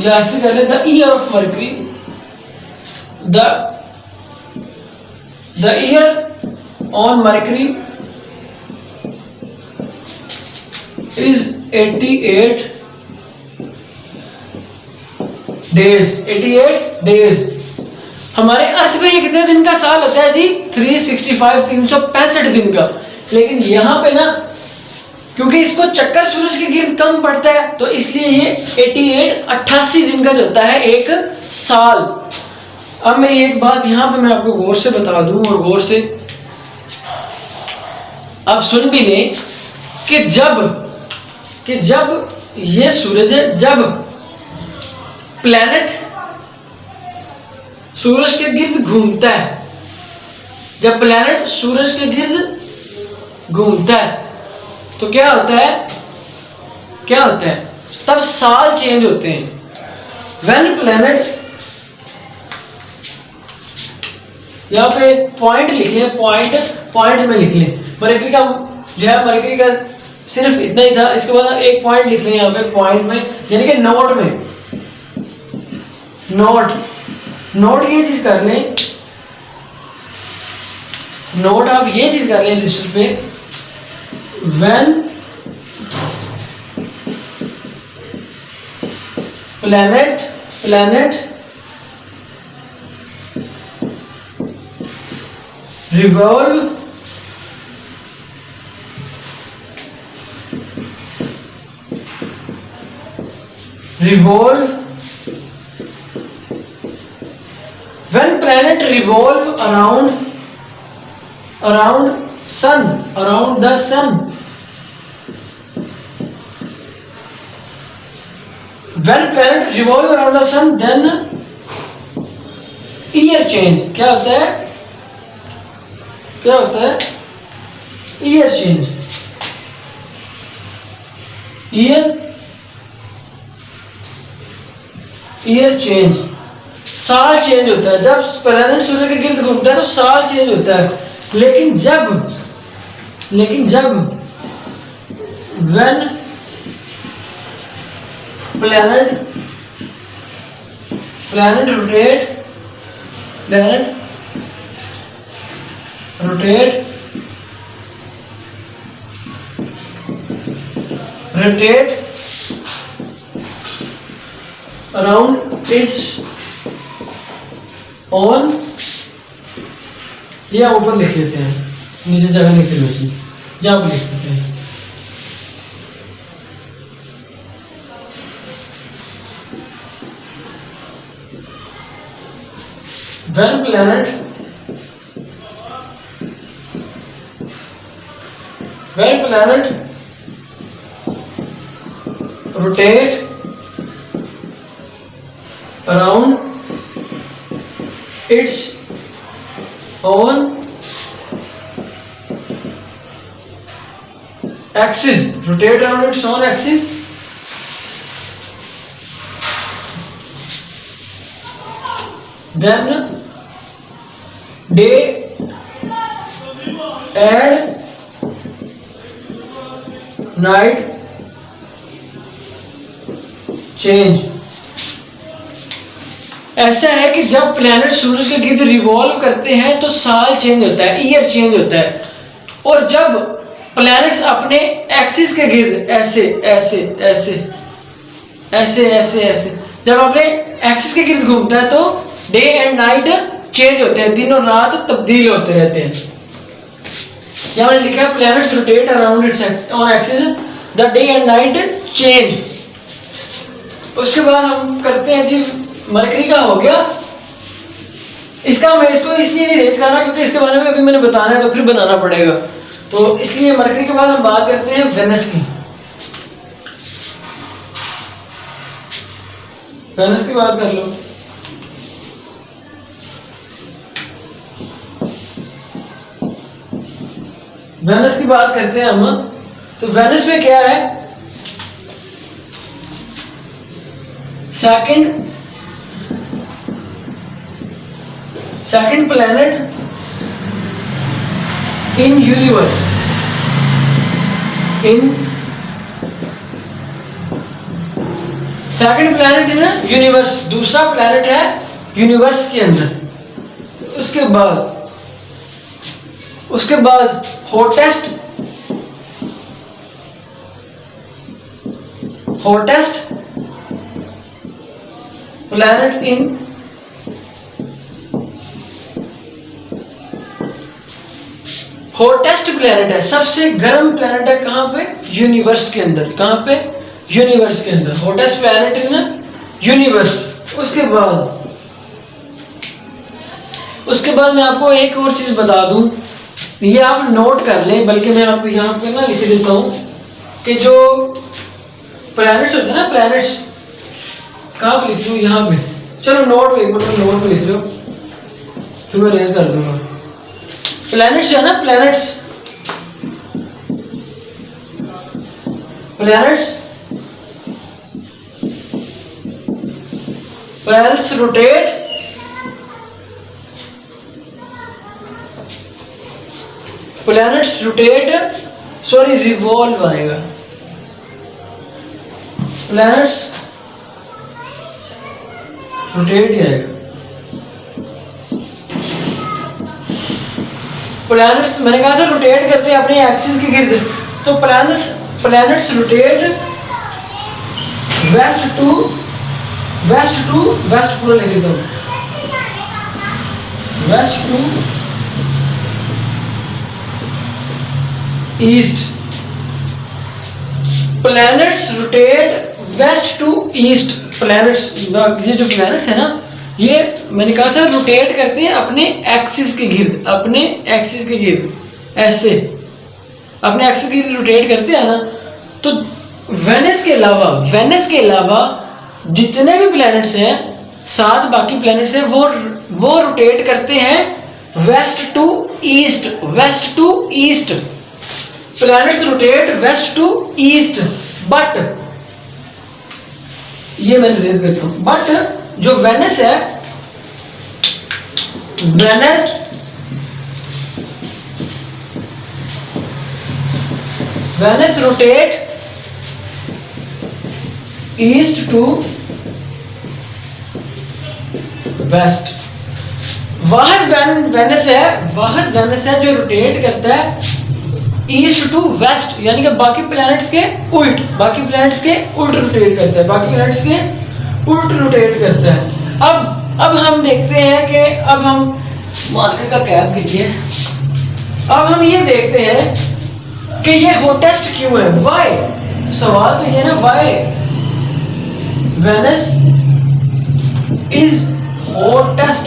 ऐसे कर ले, the year of mercury, the year on mercury is 88 days. हमारे अर्थ पे ये कितने दिन का साल होता है जी? 365 दिन का। लेकिन यहां पे ना, क्योंकि इसको चक्कर सूरज के गिर्द कम पड़ता है, तो इसलिए ये 88 दिन का जो होता है एक साल। अब मैं एक बात यहां पे मैं आपको गौर से बता दूं, और गौर से आप सुन भी लें कि जब ये सूरज है, जब प्लैनेट सूरज के गिर्द घूमता है, जब प्लैनेट सूरज के गिर्द घूमता है, तो क्या होता है? तब साल चेंज होते हैं। व्हेन प्लैनेट, यहां पे पॉइंट लिख लें, पॉइंट में लिख लें। मरकरी का जो है, मरकरी का सिर्फ इतना ही था। इसके बाद एक पॉइंट लिख लें यहाँ पे, पॉइंट में, यानी कि नोट में। नोट ये चीज कर लें, नोट आप ये चीज कर लें रजिस्टर पे, when planet revolve when planet revolve around the sun, when planet revolve around the sun, then year change। क्या होता है? Year change. ईयर चेंज, साल चेंज होता है। जब प्लैनेट सूर्य के गिर्द घूमता है तो साल चेंज होता है। लेकिन जब when planet rotate around its own, या ऊपर लिख लेते हैं, नीचे जगह लिख लेते हैं, यहाँ पर लिख लेते हैं। when planet rotate around its own axis, rotate around its own axis, then day and night change। ऐसा है कि जब प्लैनेट सूरज के गिर्द रिवॉल्व करते हैं तो साल चेंज होता है, ईयर चेंज होता है। और जब प्लैनेट्स अपने एक्सिस के गिर्द ऐसे ऐसे ऐसे ऐसे ऐसे ऐसे जब अपने एक्सिस के गिर्द घूमता है तो डे एंड नाइट चेंज होते हैं, दिन और रात तब्दील होते रहते हैं। यहाँ मैंने लिखा है planets rotate around its on axis the day and night change. उसके बाद हम करते हैं जी मरकरी का हो गया। इसका मैं इसको इसलिए नहीं रेस कर रहा क्योंकि इसके बारे में अभी मैंने बताना है तो फिर बनाना पड़ेगा, तो इसलिए मरकरी के बाद हम बात करते हैं वेनस की। वेनस की बात कर लो। वेनस की बात करते हैं हम, तो वेनस में क्या है, second planet in universe, second planet in universe, दूसरा प्लैनेट है यूनिवर्स के अंदर। उसके बाद हॉटेस्ट प्लैनेट इन हॉटेस्ट प्लैनेट है, सबसे गर्म प्लैनेट है कहां पे, यूनिवर्स के अंदर। कहां पे, यूनिवर्स के अंदर, हॉटेस्ट प्लैनेट इन यूनिवर्स। उसके बाद मैं आपको एक और चीज बता दूं, ये आप नोट कर लें, बल्कि मैं आपको यहाँ पे ना लिख देता हूं कि जो प्लैनेट्स होते हैं ना, प्लैनेट्स कहाँ पे लिख लूँ, यहाँ पे। चलो नोट एक मिनट नोट पे लिख लो, फिर मैं रेज कर दूंगा। प्लैनेट्स है ना, प्लैनेट्स रोटेट रिवॉल्व आएगा। प्लैनेट्स रोटेट ही आएगा। प्लैनेट्स मैंने कहा था रोटेट करते हैं अपने एक्सिस के गिर्द, तो planets rotate west to west पूरा लिख देता हूँ, west to east. Planets rotate west to east. Planets, ये जो प्लैनेट्स है ना, ये मैंने कहा था रोटेट करते हैं अपने एक्सिस के गिर्द, ऐसे अपने एक्सिस के गिर्द रोटेट करते हैं ना। तो वेनस के अलावा जितने भी प्लैनेट्स हैं, 7 बाकी प्लैनेट्स हैं, वो रोटेट करते हैं west to east. Planets rotate west to east, but ये मैं रेज करता हूं, बट जो वेनस है, Venus rotate east to west. वाहद वेनस है जो रोटेट करता है ईस्ट टू वेस्ट, यानी कि बाकी प्लैनेट्स के उल्ट रोटेट करता है। अब हम देखते हैं कि अब हम मार्कर का कैप कीजिए। अब हम ये देखते हैं कि ये हॉटेस्ट क्यों है, व्हाई। सवाल तो ये ना, why Venus is hottest.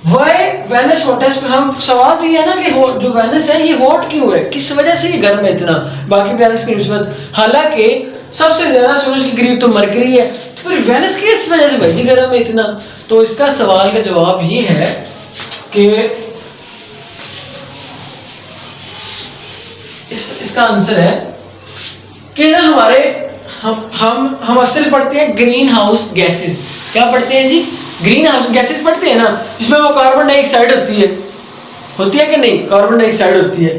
Why Venus hottest, हम सवाल तो ये है ना कि जो वेनस है ये हॉट क्यों है, किस वजह से ये गर्म है इतना बाकी प्लैनेट्स की निस्बत, हालांकि सबसे ज्यादा सूरज के करीब तो मरकरी है, तो फिर वेनस किस वजह से भाई जी गर्म है इतना। तो इसका सवाल का जवाब ये है कि इसका आंसर है कि ना हमारे हम अक्सर पढ़ते हैं ग्रीन हाउस गैसेस। क्या पढ़ते हैं जी? ग्रीन हाउस गैसेस पढ़ते हैं ना, जिसमें वो कार्बन डाइऑक्साइड होती है कि नहीं, कार्बन डाइऑक्साइड होती है।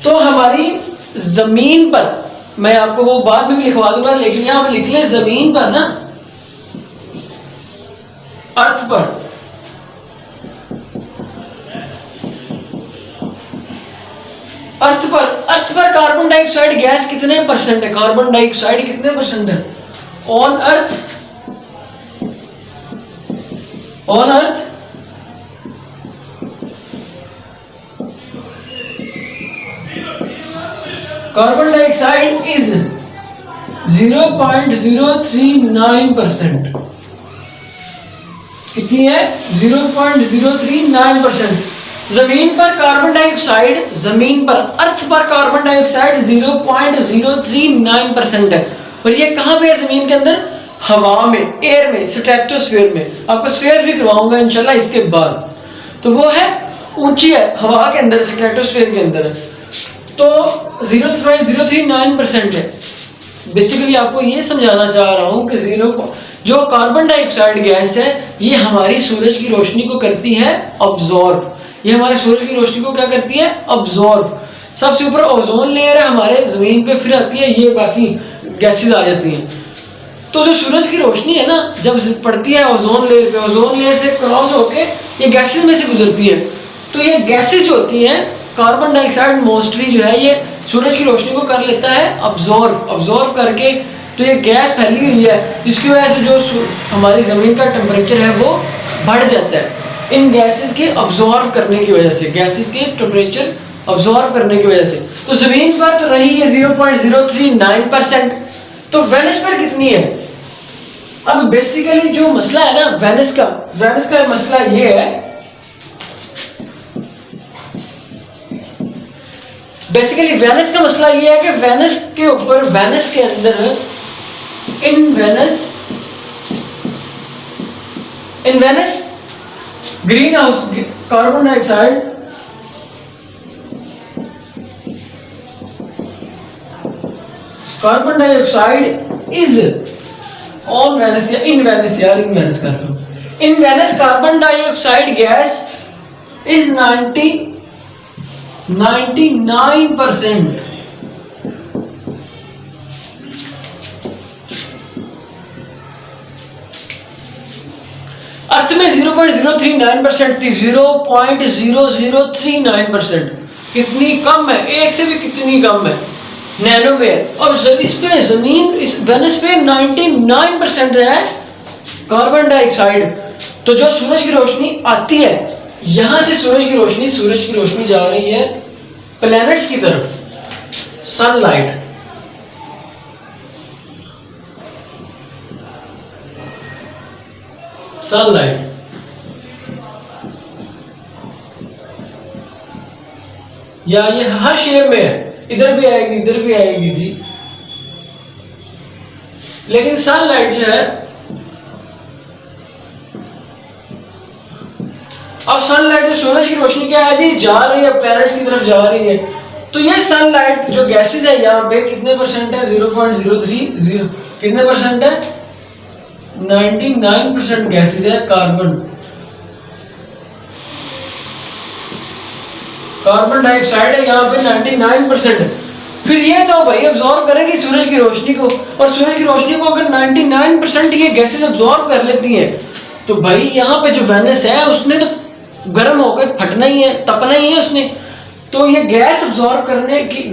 तो हमारी जमीन पर, मैं आपको वो बाद में भी लिखवा दूंगा, लेकिन यहां पर लिख ले जमीन पर ना, अर्थ पर अर्थ पर कार्बन डाइऑक्साइड गैस कितने परसेंट है, कार्बन डाइऑक्साइड कितने परसेंट है on earth carbon dioxide is 0.039%। कितनी है? 0.039%। जमीन पर कार्बन डाइऑक्साइड, जमीन पर अर्थ पर कार्बन डाइऑक्साइड 0.039% है। और ये कहां पे है? जमीन के अंदर, हवा में, एयर में, स्ट्रेटोस्फीयर में। आपको स्फीयर भी करवाऊंगा इंशाल्लाह इसके बाद। तो वो है ऊंची है, हवा के अंदर, स्ट्रेटोस्फीयर के अंदर है। तो 0.039% है। बेसिकली आपको ये समझाना चाह रहा हूं कि जो कार्बन डाइऑक्साइड गैस है ये हमारी सूरज की रोशनी को करती है ऑब्जॉर्व। ये हमारे सूरज की रोशनी को क्या करती है? ऑब्जॉर्व। सबसे ऊपर ओजोन लेयर है हमारे जमीन पे, फिर आती है ये बाकी गैसेस आ जाती हैं। तो जो सूरज की रोशनी है ना, जब पड़ती है ओजोन लेयर पे, ओजोन लेयर से क्रॉस होके ये गैसेस में से गुजरती है। तो ये गैसेस जो होती हैं, कार्बन डाइऑक्साइड मोस्टली जो है ये सूरज की रोशनी को कर लेता है ऑब्जॉर्व करके। तो ये गैस फैली हुई है, जिसकी वजह से जो हमारी जमीन का टेम्परेचर है वो बढ़ जाता है इन गैसेस के ऑब्जॉर्व करने की वजह से, गैसेस के टेम्परेचर ऑब्जॉर्व करने की वजह से। तो जमीन पर तो रही है 0.039%। तो वेनस पर कितनी है? अब बेसिकली जो मसला है ना वेनस का मसला ये है, बेसिकली वेनस का मसला ये है कि वेनस के ऊपर, वेनस के अंदर, in Venus greenhouse carbon dioxide is on Venus या इन वेनस, यार इन वेनस कर लो, in Venus carbon dioxide gas is 99%। Earth में 0.039% थी, 0.0039%। कितनी कम है, एक से भी कितनी कम है, नैनोवेयर। और इस पे जमीन, इस वेनस पे 99% है कार्बन डाइऑक्साइड। तो जो सूरज की रोशनी आती है, यहां से सूरज की रोशनी जा रही है प्लैनेट्स की तरफ, सनलाइट। या ये हर शेप में है, इधर भी आएगी जी। लेकिन सनलाइट जो है, अब सनलाइट जो सूरज की रोशनी क्या है जी, जा रही है प्लैनेट्स की तरफ जा रही है। तो ये सनलाइट जो गैसेस है यहाँ पे कितने परसेंट है? 0.030 कितने परसेंट है? 99% गैसेस है कार्बन डाइऑक्साइड है यहाँ पे 99%। फिर ये तो भाई अब्जॉर्व करेगी सूरज की रोशनी को, और सूरज की रोशनी को अगर 99% ये गैसेस अब्जॉर्व कर लेती हैं, तो भाई यहाँ पे जो वेनस है उसने तो गर्म होकर फटना ही है, तपना ही है उसने। तो ये गैस अब्जॉर्व करने की,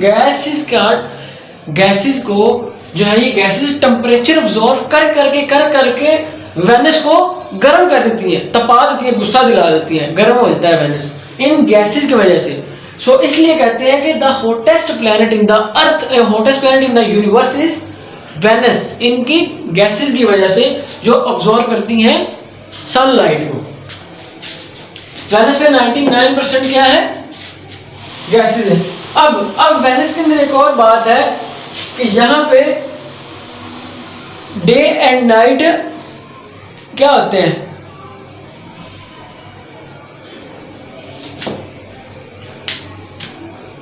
गैसेस को जो है, ये गैसेस टेम्परेचर अब्जॉर्व कर करके वेनस को गर्म कर देती है, तपा देती है, गुस्सा दिला देती है, गर्म हो जाता है वेनस इन गैसेस की वजह से। सो इसलिए कहते हैं कि the hottest planet in the earth, hottest planet in the universe is Venus, इनकी गैसेस की वजह से जो अब्जॉर्व करती हैं सनलाइट को। वेनस पे 99% क्या है, गैसेस है। अब वेनस के अंदर एक और बात है कि यहाँ पे डे एंड नाइट क्या होते हैं,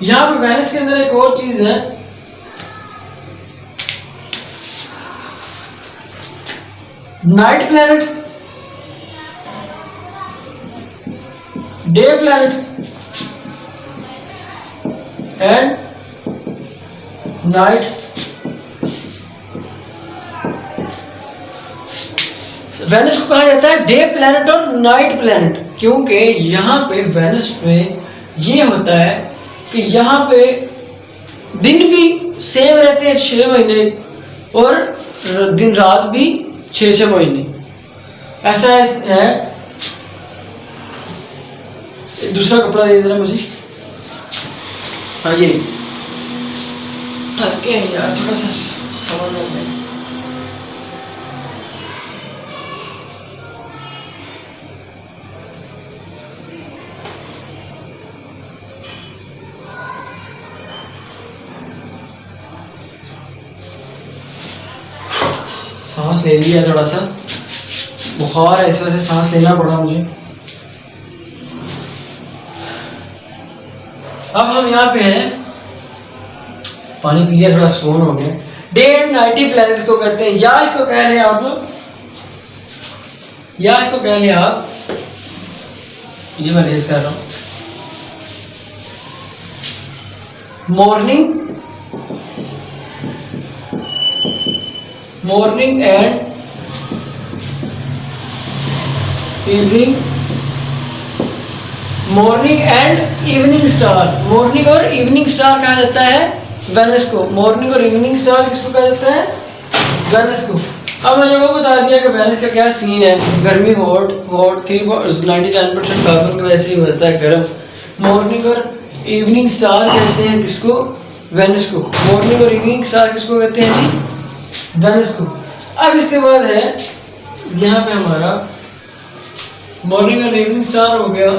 यहाँ पे वेनस के अंदर एक और चीज है, night planet, day planet and night. Venus को कहा जाता है डे प्लैनेट और नाइट प्लैनेट, क्योंकि यहाँ पे वेनस में ये होता है कि यहाँ पे दिन भी सेम रहते हैं 6 महीने और दिन रात भी 6 महीने, ऐसा है। दूसरा कपड़ा दे देना मुझे। हाँ ये थके हैं यार, थोड़ा सा समझ आ गया। सांस ले लिया, थोड़ा सा बुखार है इस वजह से सांस लेना पड़ा मुझे। अब हम यहाँ पे हैं, पानी पी लिया, थोड़ा सोन हो गया। डे एंड नाइटी प्लैनेट्स को कहते हैं, या इसको कह रहे हैं आप, या इसको कह रहे हैं आप, ये मैं रेज कर रहा हूँ, morning and evening, morning and evening star, morning और इवनिंग स्टार कहा जाता है वेनस को। मॉर्निंग और इवनिंग स्टार किसको कहा जाता है, वेनस को। अब मैंने वो बता दिया कि वेनस का क्या सीन है। गर्मी हॉट 99% कार्बन की वजह से ही होता है गर्म। मॉर्निंग और इवनिंग स्टार कहते हैं किसको, वेनस को। मॉर्निंग और इवनिंग स्टार किसको कहते हैं जी, वेनस को। अब इसके बाद है यहाँ पे हमारा मॉर्निंग और इवनिंग स्टार हो गया।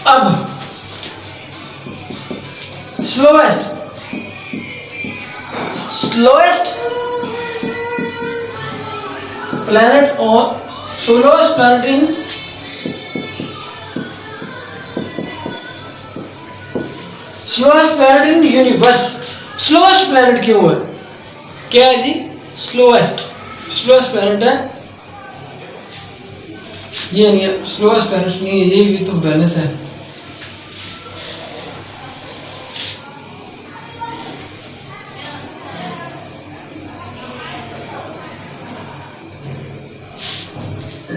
अब स्लोएस्ट प्लैनेट और slowest planet in universe. Slowest planet क्यों है, क्या है जी, स्लोएस्ट प्लैनेट है, ये नहीं है, स्लोएस्ट प्लैनेट नहीं है, ये भी तो वेनस है।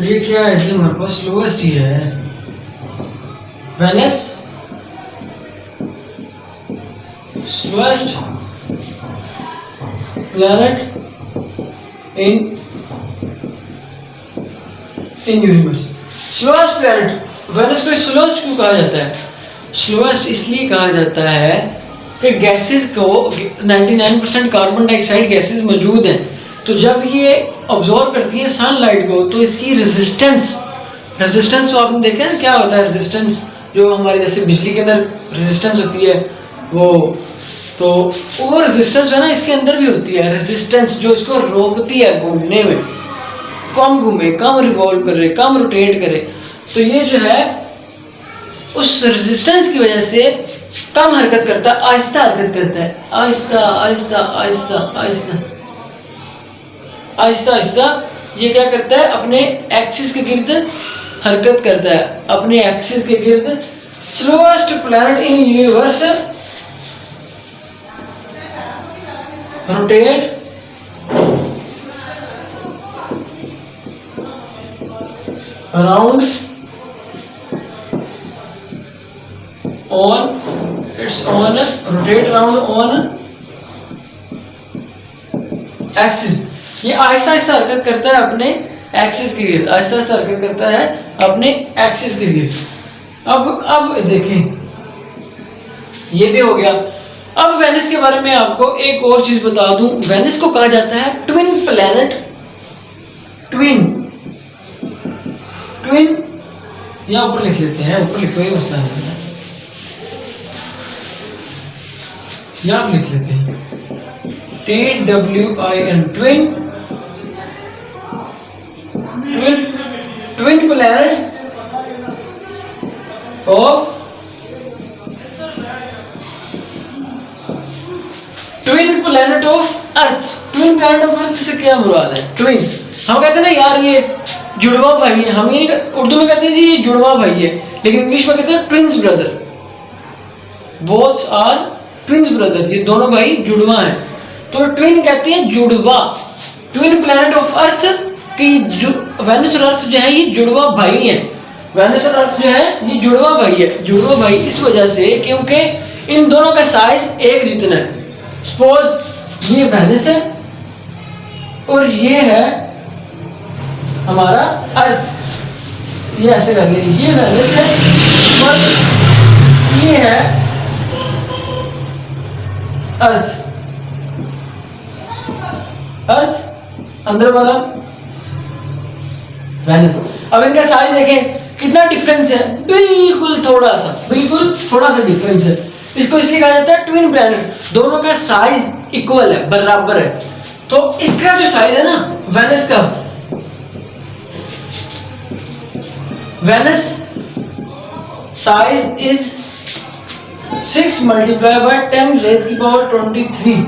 ये क्या है जी, हमारे पास स्लोएस्ट ही है, Venus slowest planet in universe. Slowest planet, Venus को स्लोएस्ट क्यों कहा जाता है, स्लोएस्ट इसलिए कहा जाता है कि गैसेस को 99% कार्बन डाइऑक्साइड गैसेस मौजूद हैं, तो जब ये ऑब्जॉर्व करती है सनलाइट को तो इसकी रेजिस्टेंस तो आपने देखा है ना क्या होता है, रेजिस्टेंस जो हमारे जैसे बिजली के अंदर रेजिस्टेंस होती है वो, तो वो रेजिस्टेंस जो है ना इसके अंदर भी होती है, रेजिस्टेंस जो इसको रोकती है घूमने में, कम घूमे, कम रिवॉल्व करे, कम रोटेट करे। तो ये जो है उस रेजिस्टेंस की वजह से कम हरकत करता है, आहिस्ता हरकत करता है, आहिस्ता आहिस्ता आहिस्ता आहिस्ता आहिस्ता आहिस्ता ये क्या करता है, अपने एक्सिस के गिर्द हरकत करता है, अपने एक्सिस के गिर्द। Slowest planet in universe rotate around on its own, rotate around on axis। ये आहिस्ता आहिस्ता हरकत करता है अपने एक्सिस के गिर्द, आहिस्ता आहिस्ता हरकत करता है अपने एक्सिस के गिर्द। अब देखें ये भी हो गया। अब वेनस के बारे में आपको एक और चीज बता दूं, वेनस को कहा जाता है ट्विन प्लैनेट, ट्विन ट्विन, या ऊपर लिख लेते हैं, ऊपर लिखो ये मसला नहीं है, यहाँ लिख लेते हैं TWIN twin, twin twin planet of twin planet of earth. Twin planet of earth से क्या मुराद है? ट्विन हम कहते हैं ना यार ये जुड़वा भाई है, हम ये उर्दू में कहते हैं जी ये जुड़वा भाई है, लेकिन इंग्लिश में कहते हैं twins brother, both are twins brother, ये दोनों भाई जुड़वा हैं, तो ट्विन कहते हैं जुड़वा। ट्विन प्लैनेट ऑफ अर्थ की वेनस और अर्थ जो है ये जुड़वा भाई है, वेनस और अर्थ जो है ये जुड़वा भाई है। जुड़वा भाई इस वजह से क्योंकि इन दोनों का साइज एक जितना है। सपोज ये वेनस है और ये है हमारा अर्थ, ये ऐसे कर लिया, ये वेनस है और ये है अर्थ, अर्थ अंदर वाला वेनस। अब इनका साइज देखें कितना डिफरेंस है, बिल्कुल थोड़ा सा डिफरेंस है। इसको इसलिए कहा जाता है ट्विन प्लैनेट, दोनों का साइज इक्वल है, बराबर है। तो इसका जो साइज है ना वेनस का, Venus size is 6 multiplied by 10 raised की पावर 23।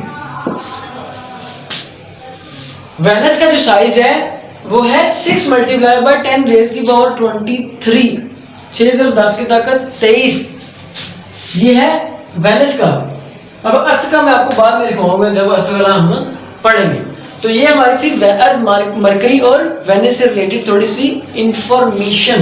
वेनस का जो साइज है वो है 6 multiplied by 10 raised की पावर 23, 6 से 10 की ताकत 23, ये है वेनस का। अब अर्थ का मैं आपको बाद में दिखाऊंगा जब अर्थ वाला हम पढ़ेंगे। तो ये हमारी थी अर्थ, मरकरी और वेनस से रिलेटेड थोड़ी सी इंफॉर्मेशन।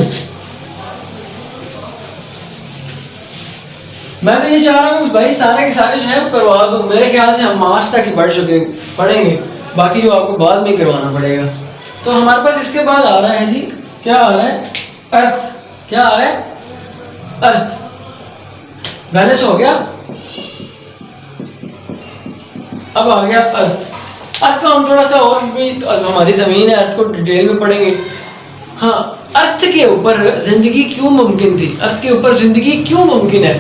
मैं तो ये चाह रहा हूँ भाई सारे के सारे जो है वो करवा दो, मेरे ख्याल से हम मार्च तक ही पढ़ेंगे, बाकी जो आपको बाद में करवाना पड़ेगा। तो हमारे पास इसके बाद आ रहा है जी, क्या आ रहा है? अर्थ। क्या आ रहा है? अर्थ। वेनस हो गया, अब आ गया अर्थ। अर्थ का हम थोड़ा सा और भी, हमारी जमीन है, अर्थ को डिटेल में पढ़ेंगे। हाँ, अर्थ के ऊपर जिंदगी क्यों मुमकिन थी, अर्थ के ऊपर जिंदगी क्यों मुमकिन है,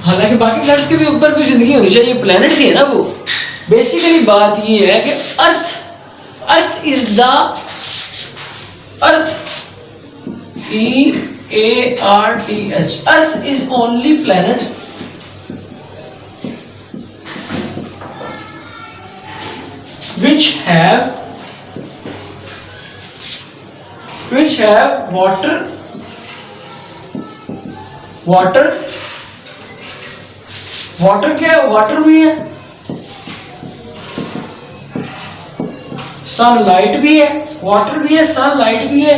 हालांकि बाकी प्लैनेट्स के भी ऊपर भी जिंदगी होनी चाहिए, प्लैनेट्स ही है ना वो। बेसिकली बात ये है कि earth is the earth, EARTH, earth is only planet which have water क्या है? वाटर भी है, सनलाइट भी है, वाटर भी है, सनलाइट भी है,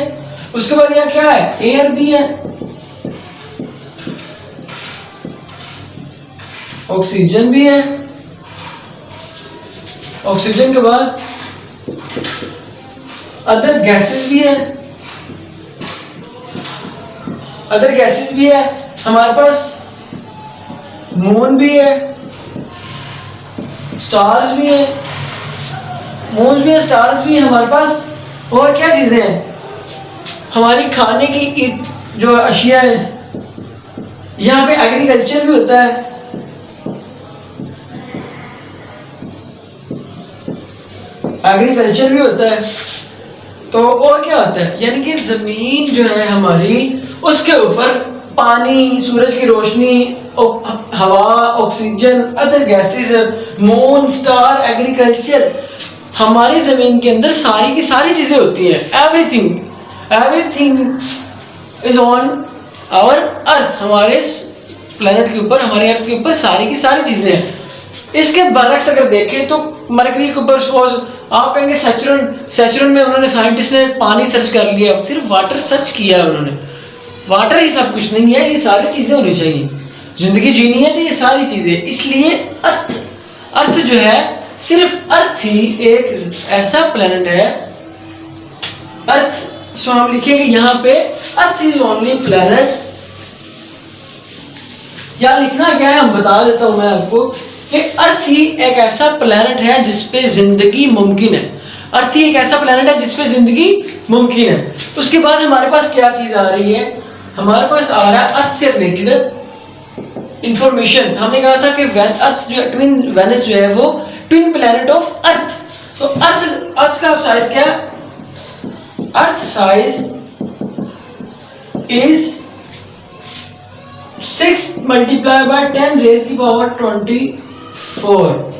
उसके बाद यहाँ क्या है? एयर भी है, ऑक्सीजन भी है, ऑक्सीजन के बाद अदर गैसेस भी है, अदर गैसेस भी है, हमारे पास मून भी है, स्टार्स भी है, मून भी है, स्टार्स भी है हमारे पास। और क्या चीजें हैं? हमारी खाने की जो अशिया है, यहाँ पे एग्रीकल्चर भी होता है, एग्रीकल्चर भी होता है। तो और क्या होता है? यानी कि जमीन जो है हमारी, उसके ऊपर पानी, सूरज की रोशनी, हवा, oxygen, other gases, moon, star, agriculture, हमारी जमीन के अंदर सारी की सारी चीजें होती हैं। Everything is on our earth, हमारे प्लेनेट के ऊपर, हमारे अर्थ के ऊपर सारी की सारी चीजें हैं। इसके बरक्स अगर देखें तो मरकरी के ऊपर सपोज आप कहेंगे सैचुरन में उन्होंने, साइंटिस्ट ने पानी सर्च कर लिया, सिर्फ वाटर सर्च किया है उन्होंने, वाटर ही सब कुछ नहीं है, ये सारी चीजें होनी चाहिए, जिंदगी जीनी है तो ये सारी चीजें। इसलिए अर्थ जो है, सिर्फ अर्थ ही एक ऐसा प्लेनेट है, अर्थ। सो हम लिखेंगे यहाँ पे अर्थ इज ओनली प्लेनेट, या लिखना क्या है हम बता देता हूं मैं आपको कि अर्थ ही एक ऐसा प्लेनेट है जिसपे जिंदगी मुमकिन है। अर्थ ही एक ऐसा प्लेनेट है जिसपे जिंदगी मुमकिन है। उसके बाद हमारे पास क्या चीज आ रही है, हमारे पास आ रहा है अर्थ से रिलेटेड इंफॉर्मेशन। हमने कहा था कि अर्थ जो ट्विन वेनस जो है वो ट्विन प्लैनेट ऑफ अर्थ। तो अर्थ का साइज क्या, Earth size is 6 multiply by 10 raise की पावर 24।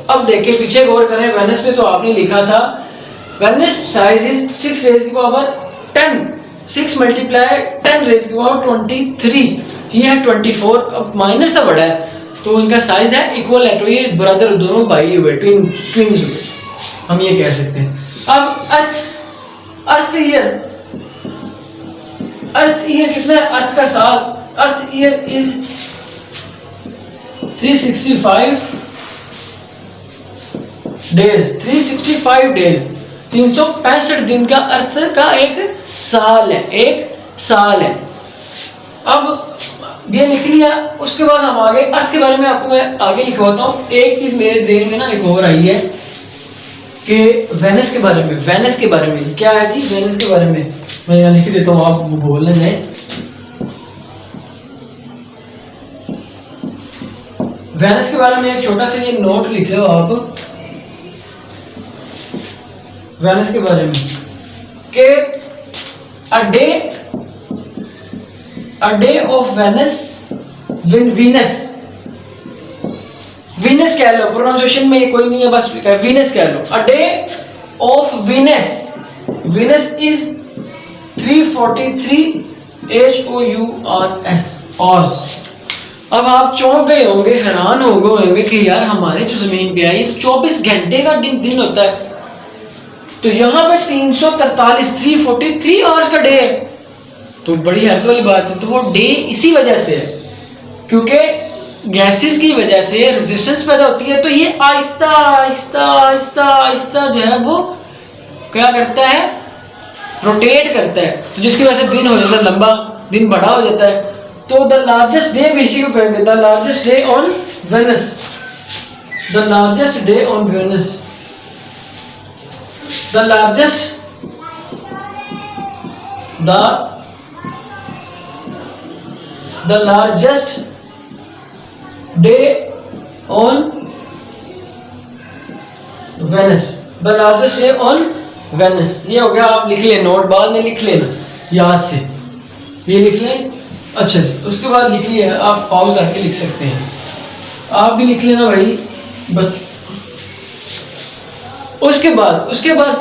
अब देखिए पीछे गौर करें, वेनस पे तो आपने लिखा था वेनस साइज इज 6 रेज की पावर 10, 6 मल्टीप्लाई 10 रेज की पावर 23, ये है 24। अब माइनस से बड़ा है तो इनका साइज है इक्वल है, तो ये ब्रदर दोनों भाई हुए, ट्विन्स हुए, हम ये कह सकते हैं। अब अर्थ ईयर कितना है, अर्थ का साल, अर्थ ईयर इज 365 डेज, 365 डेज, 365 दिन का अर्थ का एक साल है। अब ये लिख लिया। उसके बाद हम आगे अर्थ के बारे में आपको मैं आगे लिखवाता हूँ। एक चीज मेरे ध्यान में ना एक और आई है कि वेनस के बारे में क्या है जी, वेनस के बारे में मैं यहाँ लिख देता हूँ, आप बोलने जाए। वेनस के बारे में एक छोटा सा ये नोट लिख लो आप वेनस के बारे में कि अ डे ऑफ वीनस कह लो, प्रोनाउंसिएशन में कोई नहीं है, बस वीनस कह लो। A day of Venus is 343 hours। अब आप चौंक गए होंगे, हैरान हो गए होंगे कि यार हमारे जो जमीन पे आई तो 24 घंटे का दिन होता है, तो यहाँ पे 343 आवर्स का डे है, तो बड़ी हैरत वाली बात है। तो वो डे इसी वजह से है क्योंकि गैसेस की वजह से रेजिस्टेंस पैदा होती है, तो ये आहिस्ता आहिस्ता जो है वो क्या करता है, रोटेट करता है, तो जिसकी वजह से दिन हो जाता है लंबा, दिन बड़ा हो जाता है। तो द लार्जेस्ट डे भी इसी को कहेंगे, the largest day on Venus, the largest day on Venus, the largest day on Venus, the largest day on Venus. ये हो गया, आप लिख लें, नोट बाद में लिख लेना याद से, ये लिख लें। अच्छा जी, उसके बाद लिख लिया, आप पॉज करके लिख सकते हैं, आप भी लिख लेना भाई उसके बाद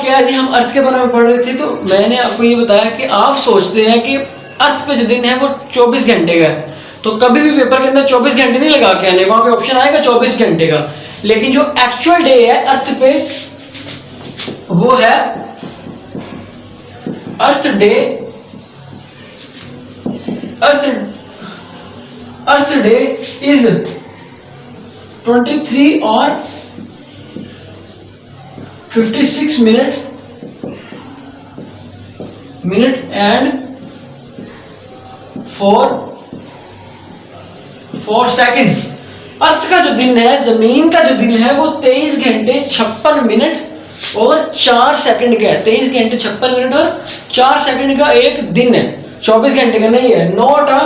क्या है जी, हम अर्थ के बारे में पढ़ रहे थे, तो मैंने आपको ये बताया कि आप सोचते हैं कि अर्थ पे जो दिन है वो 24 घंटे का है, तो कभी भी पेपर के अंदर 24 घंटे नहीं लगा के आने, वहां पे ऑप्शन आएगा 24 घंटे का, लेकिन जो एक्चुअल डे है अर्थ पे वो है अर्थ डे इज 23 और 56 मिनट एंड 4 सेकंड। अर्थ का जो दिन है, जमीन का जो दिन है वो 23 घंटे 56 मिनट और 4 सेकंड का है। 23 घंटे 56 मिनट और 4 सेकंड का एक दिन है, 24 घंटे का नहीं है। Not a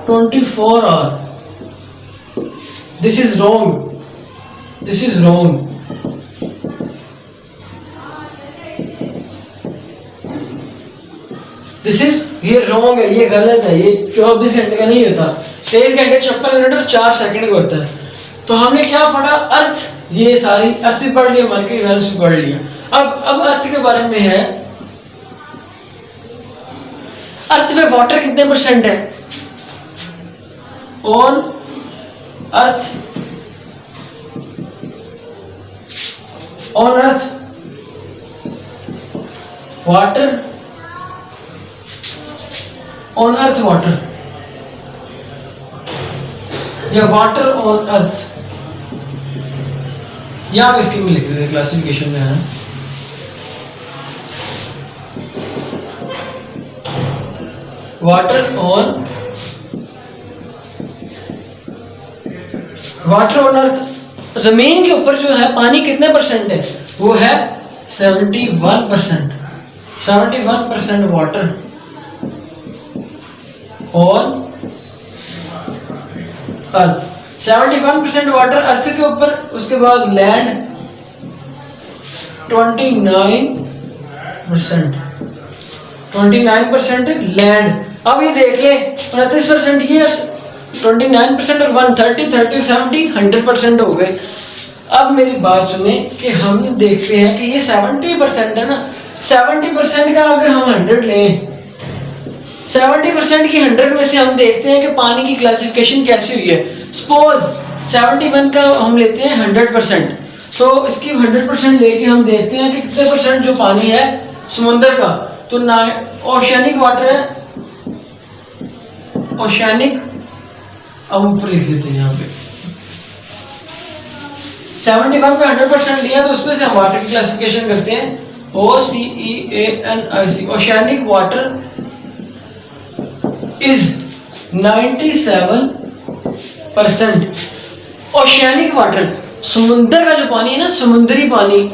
24 hour. This is wrong, ये रॉन्ग है, ये गलत है, ये 24 घंटे का नहीं होता, 23 घंटे 56 मिनट और 4 सेकंड का होता है। तो हमने क्या पढ़ा, अर्थ, ये सारी अर्थ भी पढ़ लिया, मरकरी वेनस भी पढ़ लिया। अब अर्थ के बारे में है, अर्थ में वाटर कितने परसेंट है? ऑन अर्थ वाटर या वाटर ऑन अर्थ, या आप इसकी में लिख देते क्लासिफिकेशन में है ना। वाटर ऑन अर्थ, जमीन के ऊपर जो है पानी कितने परसेंट है, वो है 71% वाटर ऑन अर्थ, 71% वाटर अर्थ के ऊपर, उसके बाद लैंड 29% लैंड। अब ये देख ले 29% ये 29% और 130 30 और 70 100% हो गए। अब मेरी बात सुने कि हम देखते हैं कि ये 70% है ना, 70% का अगर हम 100 लें, 70% की 100 में से हम देखते हैं कि पानी की क्लासिफिकेशन कैसी हुई है। सपोज 71 का हम लेते हैं 100%, तो इसकी 100% लेके हम देखते हैं कि कितने परसेंट जो पानी है समुद्र का, तो ना ओशियनिक वाटर है, ओशियनिक, अब ऊपर लिख देते हैं यहाँ पे 71 का 100% लिया, तो उसमें से हम वाटर की क्लासिफिकेशन करते हैं OCEANIC, oceanic water is 97%। Oceanic water, समुद्र का जो पानी है ना, समुद्री पानी,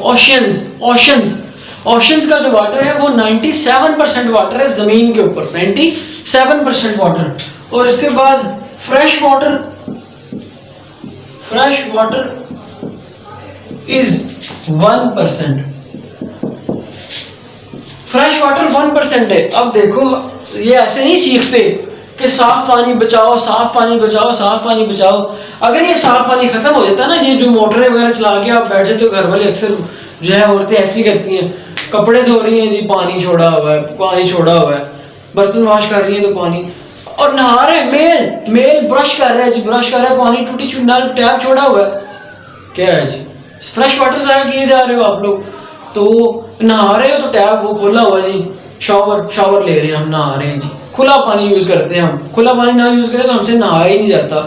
ओशंस का जो वाटर है वो 97% वाटर है जमीन के ऊपर, 97% वाटर। और इसके बाद fresh water is 1%। Fresh water 1% है। अब देखो ये ऐसे नहीं सीखते कि साफ पानी बचाओ, साफ पानी बचाओ, साफ पानी बचाओ। अगर ये साफ पानी खत्म हो जाता ना, ये जो मोटरें वगैरह चला के आप बैठ जाते हो, घर वाले अक्सर जो है औरतें ऐसी करती हैं, कपड़े धो रही हैं जी पानी छोड़ा हुआ है, पानी छोड़ा हुआ है, बर्तन वॉश कर रही है तो पानी, और नहा रहे मेल ब्रश कर रहा है जी, ब्रश कर रहा है, पानी टूटी छूटी नल टैप छोड़ा हुआ है, क्या है जी, फ्रेश वाटर जाया किए जा रहे हो आप लोग। तो नहा रहे हो तो टैप वो खोला हुआ जी, शावर ले रहे हैं हम, नहा रहे हैं जी, खुला पानी यूज करते हैं हम, खुला पानी ना यूज करें तो हमसे नहाया ही नहीं जाता,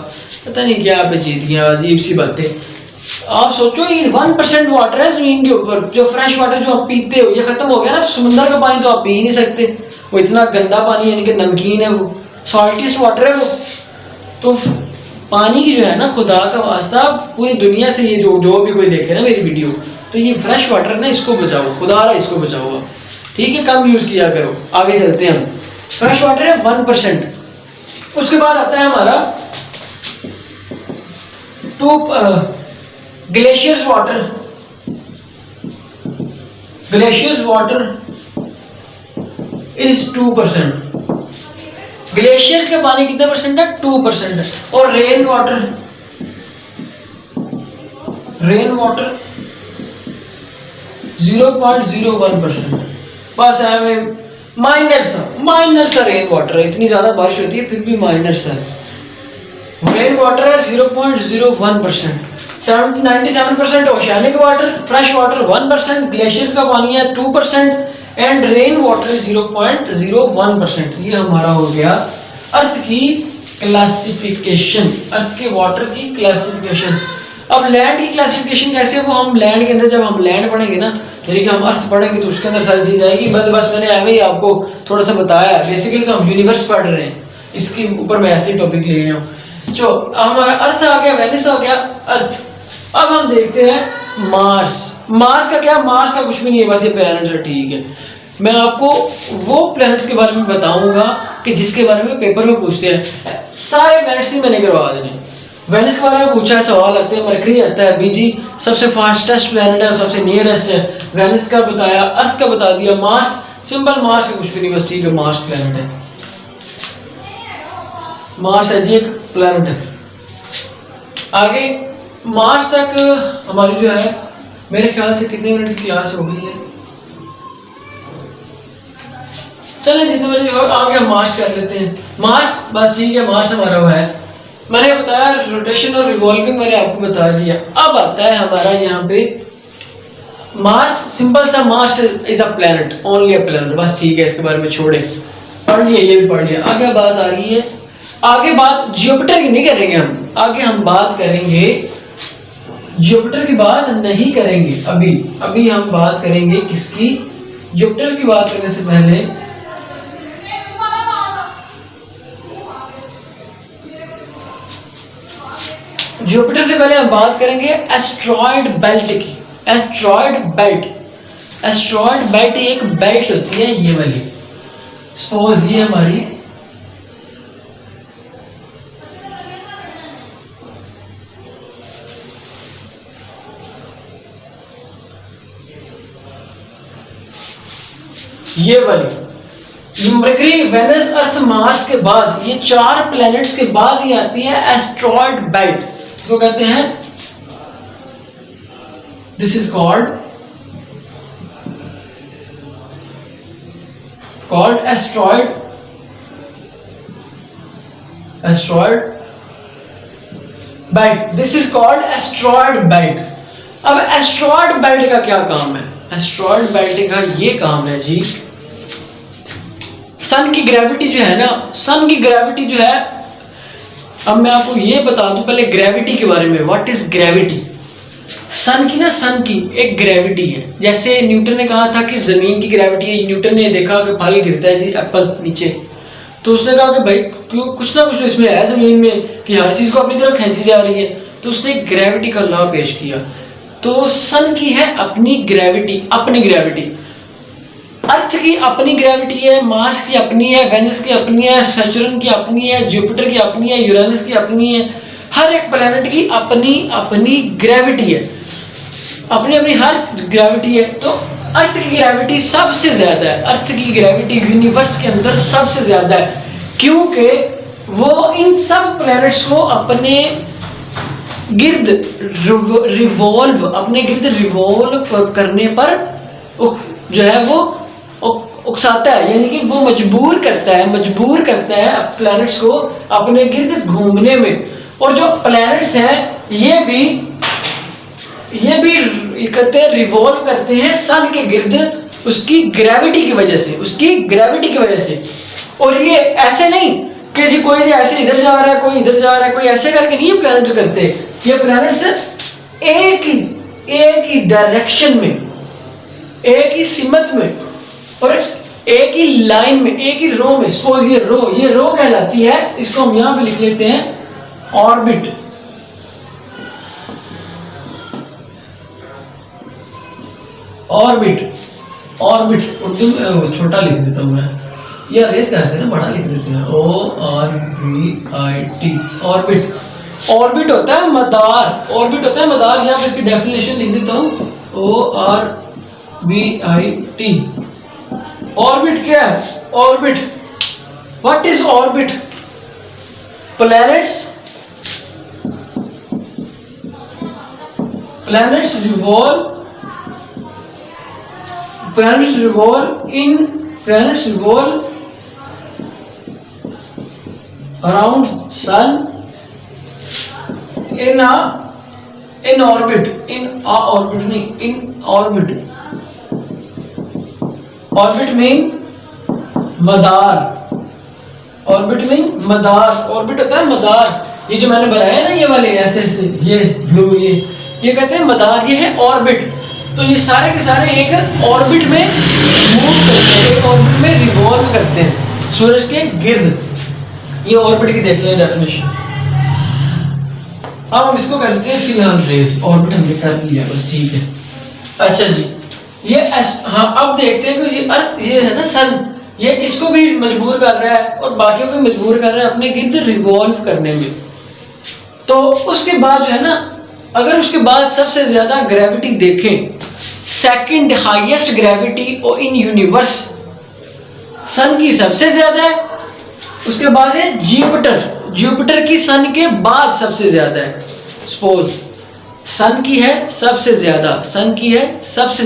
पता नहीं क्या पेचीदगियां, अजीब सी बातें। आप सोचो ये 1% वाटर है जमीन के ऊपर, जो फ्रेश वाटर जो आप पीते हो ये खत्म हो गया ना, तो समुद्र का पानी तो आप पी ही नहीं सकते, वो इतना गंदा पानी है, नमकीन है, वो सॉल्टिस्ट वाटर है वो। तो पानी की जो है ना, खुदा का वास्ता पूरी दुनिया से ये जो भी कोई देखे ना मेरी वीडियो, तो ये फ्रेश वाटर ना इसको बचाओ, खुदा रहा इसको बचाओ, ठीक है, कम यूज किया करो। आगे चलते हैं हम, फ्रेश वाटर है 1%। उसके बाद आता है हमारा ग्लेशियर्स वाटर इज 2%। ग्लेशियर्स का पानी कितना परसेंट है? 2%। और रेन वाटर 0.01%। बस है माइनर सा रेन वाटर है, इतनी ज्यादा बारिश होती है फिर भी माइनर सा रेन वाटर है 0.01%। 97% oceanic water, fresh water 1%, glaciers का पानी है 2% एंड रेन वाटर 0.01%। ये हमारा हो गया अर्थ की क्लासिफिकेशन, अर्थ के वाटर की क्लासिफिकेशन। अब लैंड की क्लासिफिकेशन कैसे है, वो हम लैंड के अंदर जब हम लैंड पढ़ेंगे ना, यानी कि हम अर्थ पढ़ेंगे तो उसके अंदर सारी चीज आएगी। बस मैंने ऐसे ही आपको थोड़ा सा बताया, बेसिकली तो हम यूनिवर्स पढ़ रहे हैं, इसके ऊपर मैं ऐसे टॉपिक ले आया हूँ। जो हमारा अर्थ आ गया, वेनिस आ गया अर्थ। अब हम देखते हैं मार्स का क्या, मार्स का कुछ भी नहीं है, बस ये प्लैनेट्स है, ठीक है। मैं आपको वो प्लैनेट्स के बारे में बताऊंगा कि जिसके बारे में पेपर में पूछते हैं, सारे प्लैनेट्स ही मैंने करवा देने। वेनिस के बारे में पूछा है, सवाल आते हैं, मरकरी आता है, बीजी सबसे फास्टेस्ट प्लैनेट है और सबसे नियरेस्ट है, वेनिस का बताया, अर्थ का बता दिया, मार्स सिंपल, मार्स का कुछ भी नहीं, बस ठीक है, मार्स प्लैनेट है, मार्स है जी एक प्लैनेट है। आगे मार्स तक हमारी जो है मेरे ख्याल से कितने मिनट की क्लास हो गई है, चलें जितने बजे और आगे हम मार्स कर लेते हैं। मार्स बस ठीक है, मार्स हमारा वो है, मैंने बताया रोटेशन और रिवॉल्विंग मैंने आपको बता दिया। अब आता है हमारा यहाँ पे मार्स, सिंपल सा, Mars is a planet, only a planet, बस ठीक है, इसके बारे में छोड़े, पढ़ लिए, ये भी पढ़ लिया। आगे बात आ रही है, आगे बात जुपिटर की नहीं करेंगे हम, आगे हम बात करेंगे, जुपिटर की बात नहीं करेंगे अभी हम बात करेंगे किसकी, जुपिटर की बात करने से पहले जुपिटर से पहले हम बात करेंगे एस्ट्रॉयड बेल्ट की। एस्ट्रॉयड बेल्ट, एस्ट्रॉयड बेल्ट एक बेल्ट होती है ये वाली। सपोज ये हमारी ये वाली मरकरी, वेनस, अर्थ, मार्स के बाद ये 4 प्लैनेट्स के बाद ही आती है एस्ट्रॉयड बेल्ट। इसको कहते हैं, this is called asteroid belt. This is called asteroid belt. अब एस्ट्रॉयड बेल्ट का क्या काम है? एस्ट्रॉयड बेल्ट का ये काम है जी, सन की ग्रेविटी जो है ना, सन की ग्रेविटी जो है, अब मैं आपको ये बता दूं पहले ग्रेविटी के बारे में। What is gravity? सन की ना, सन की एक ग्रेविटी है। जैसे न्यूटन ने कहा था कि जमीन की ग्रेविटी है। न्यूटन ने देखा कि फल गिरता है जी, एप्पल नीचे, तो उसने कहा कि भाई क्यों, कुछ ना कुछ इसमें है जमीन में कि हर चीज को अपनी तरफ खींची जा रही है, तो उसने ग्रेविटी का लॉ पेश किया। तो सन की है अपनी ग्रेविटी, अपनी ग्रेविटी। अर्थ की अपनी ग्रेविटी है, मार्स की अपनी है, वेनस की अपनी है, सैटर्न की अपनी है, जुपिटर की अपनी है, यूरेनस की अपनी है। हर एक प्लैनेट की अपनी अपनी ग्रेविटी है, अपनी अपनी हर ग्रेविटी है। तो अर्थ की ग्रेविटी सबसे ज्यादा है, अर्थ की ग्रेविटी यूनिवर्स के अंदर सबसे ज्यादा है, क्योंकि वो इन सब प्लैनेट्स को अपने गिर्द रिवॉल्व, अपने गिर्द रिवॉल्व करने पर जो है वो उकसाता है, यानी कि वो मजबूर करता है प्लैनेट्स को अपने गिर्द घूमने में। और जो प्लैनेट्स हैं ये भी कहते हैं रिवॉल्व करते हैं सन के गिर्द, उसकी ग्रेविटी की वजह से। और ये ऐसे नहीं कि जी कोई ऐसे इधर जा रहा है, कोई इधर जा रहा है, कोई ऐसे करके नहीं ये प्लैनेट करते। ये प्लैनेट्स एक ही डायरेक्शन में, एक ही सिमत में और एक ही लाइन में, एक ही रो में। सपोज ये रो कहलाती है, इसको हम यहां पे लिख लेते हैं ऑर्बिट। उर्दू में छोटा लिख देता हूं मैं, या रेस कहते हैं ना, बड़ा लिख देते हैं, ORBIT, ऑर्बिट होता है मदार, यहाँ पे इसकी डेफिनेशन लिख देता हूं, ORBIT। ऑर्बिट क्या है? Orbit, what is orbit? Planets revolve around sun in orbit, orbit mean Madar, orbit होता है मदार। ये जो मैंने बनाया ना ये वाले ऐसे ये ब्लू, ये कहते हैं मदार, ये है ऑर्बिट। तो ये सारे के सारे एक ऑर्बिट में मूव करते हैं, एक ऑर्बिट में रिवॉल्व करते हैं सूरज के गिर्द। ये ऑर्बिट की देख लें डेफिनेशन। अब हम इसको कहते हैं फिलहाल रेस। ऑर्बिट हमने कर लिया बस, ठीक है। अच्छा जी, ये हाँ, अब देखते हैं कि ये अर्थ, ये है ना सन, ये इसको भी मजबूर कर रहा है और बाकियों को मजबूर कर रहा है अपने गिर्द रिवॉल्व करने में। तो उसके बाद जो है ना, अगर उसके बाद सबसे ज्यादा ग्रेविटी देखें, second highest gravity in universe sun की सबसे ज्यादा है। उसके बाद है जुपिटर की सन के बाद सबसे ज्यादा है। सपोज सन की है सबसे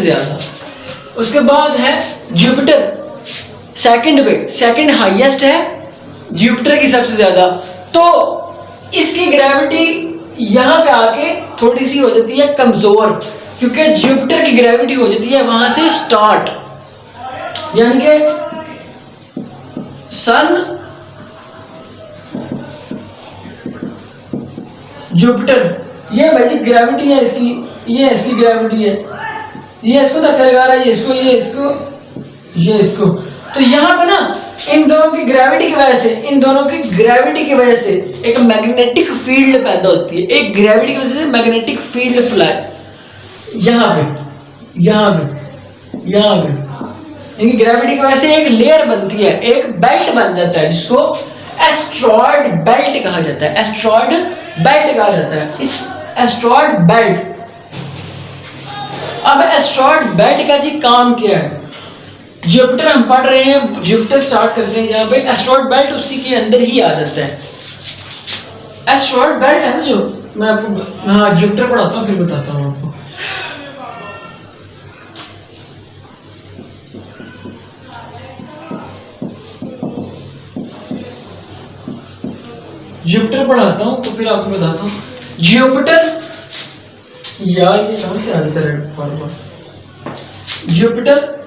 ज्यादा, उसके बाद है जुपिटर सेकंड पे, सेकंड हाईएस्ट है जुपिटर की सबसे ज्यादा। तो इसकी ग्रेविटी यहां पे आके थोड़ी सी हो जाती है कमजोर, क्योंकि जुपिटर की ग्रेविटी हो जाती है वहां से स्टार्ट, यानी कि सन, जुपिटर, ये भाई ग्रेविटी है इसकी, ये इसकी ग्रेविटी है, ये इसको धक्का लगा रहा है, ये इसको। तो यहाँ पे ना इन दोनों की ग्रेविटी की वजह से एक मैग्नेटिक फील्ड पैदा होती है, एक ग्रेविटी की वजह से मैग्नेटिक फील्ड फ्लैश यहाँ पे यहाँ पे इनकी ग्रेविटी की वजह से एक लेयर बनती है, एक बेल्ट बन जाता है जिसको एस्ट्रॉयड बेल्ट कहा जाता है। एस्ट्रॉयड बेल्ट कहा जाता है, इस एस्ट्रॉयड बेल्ट। अब एस्ट्रॉयड बेल्ट का जी काम क्या है? जुपिटर हम पढ़ रहे हैं, जुपिटर स्टार्ट करते हैं यहाँ पे, एस्ट्रॉयड बेल्ट उसी के अंदर ही आ जाता है। एस्ट्रॉयड बेल्ट है ना जो, मैं आपको हाँ जुपिटर पढ़ाता हूँ फिर बताता हूँ आपको। जुपिटर पढ़ाता हूँ तो फिर आपको बताता हूँ। जुपिटर, यार ये कहाँ से आ जाता है बार बार। Jupiter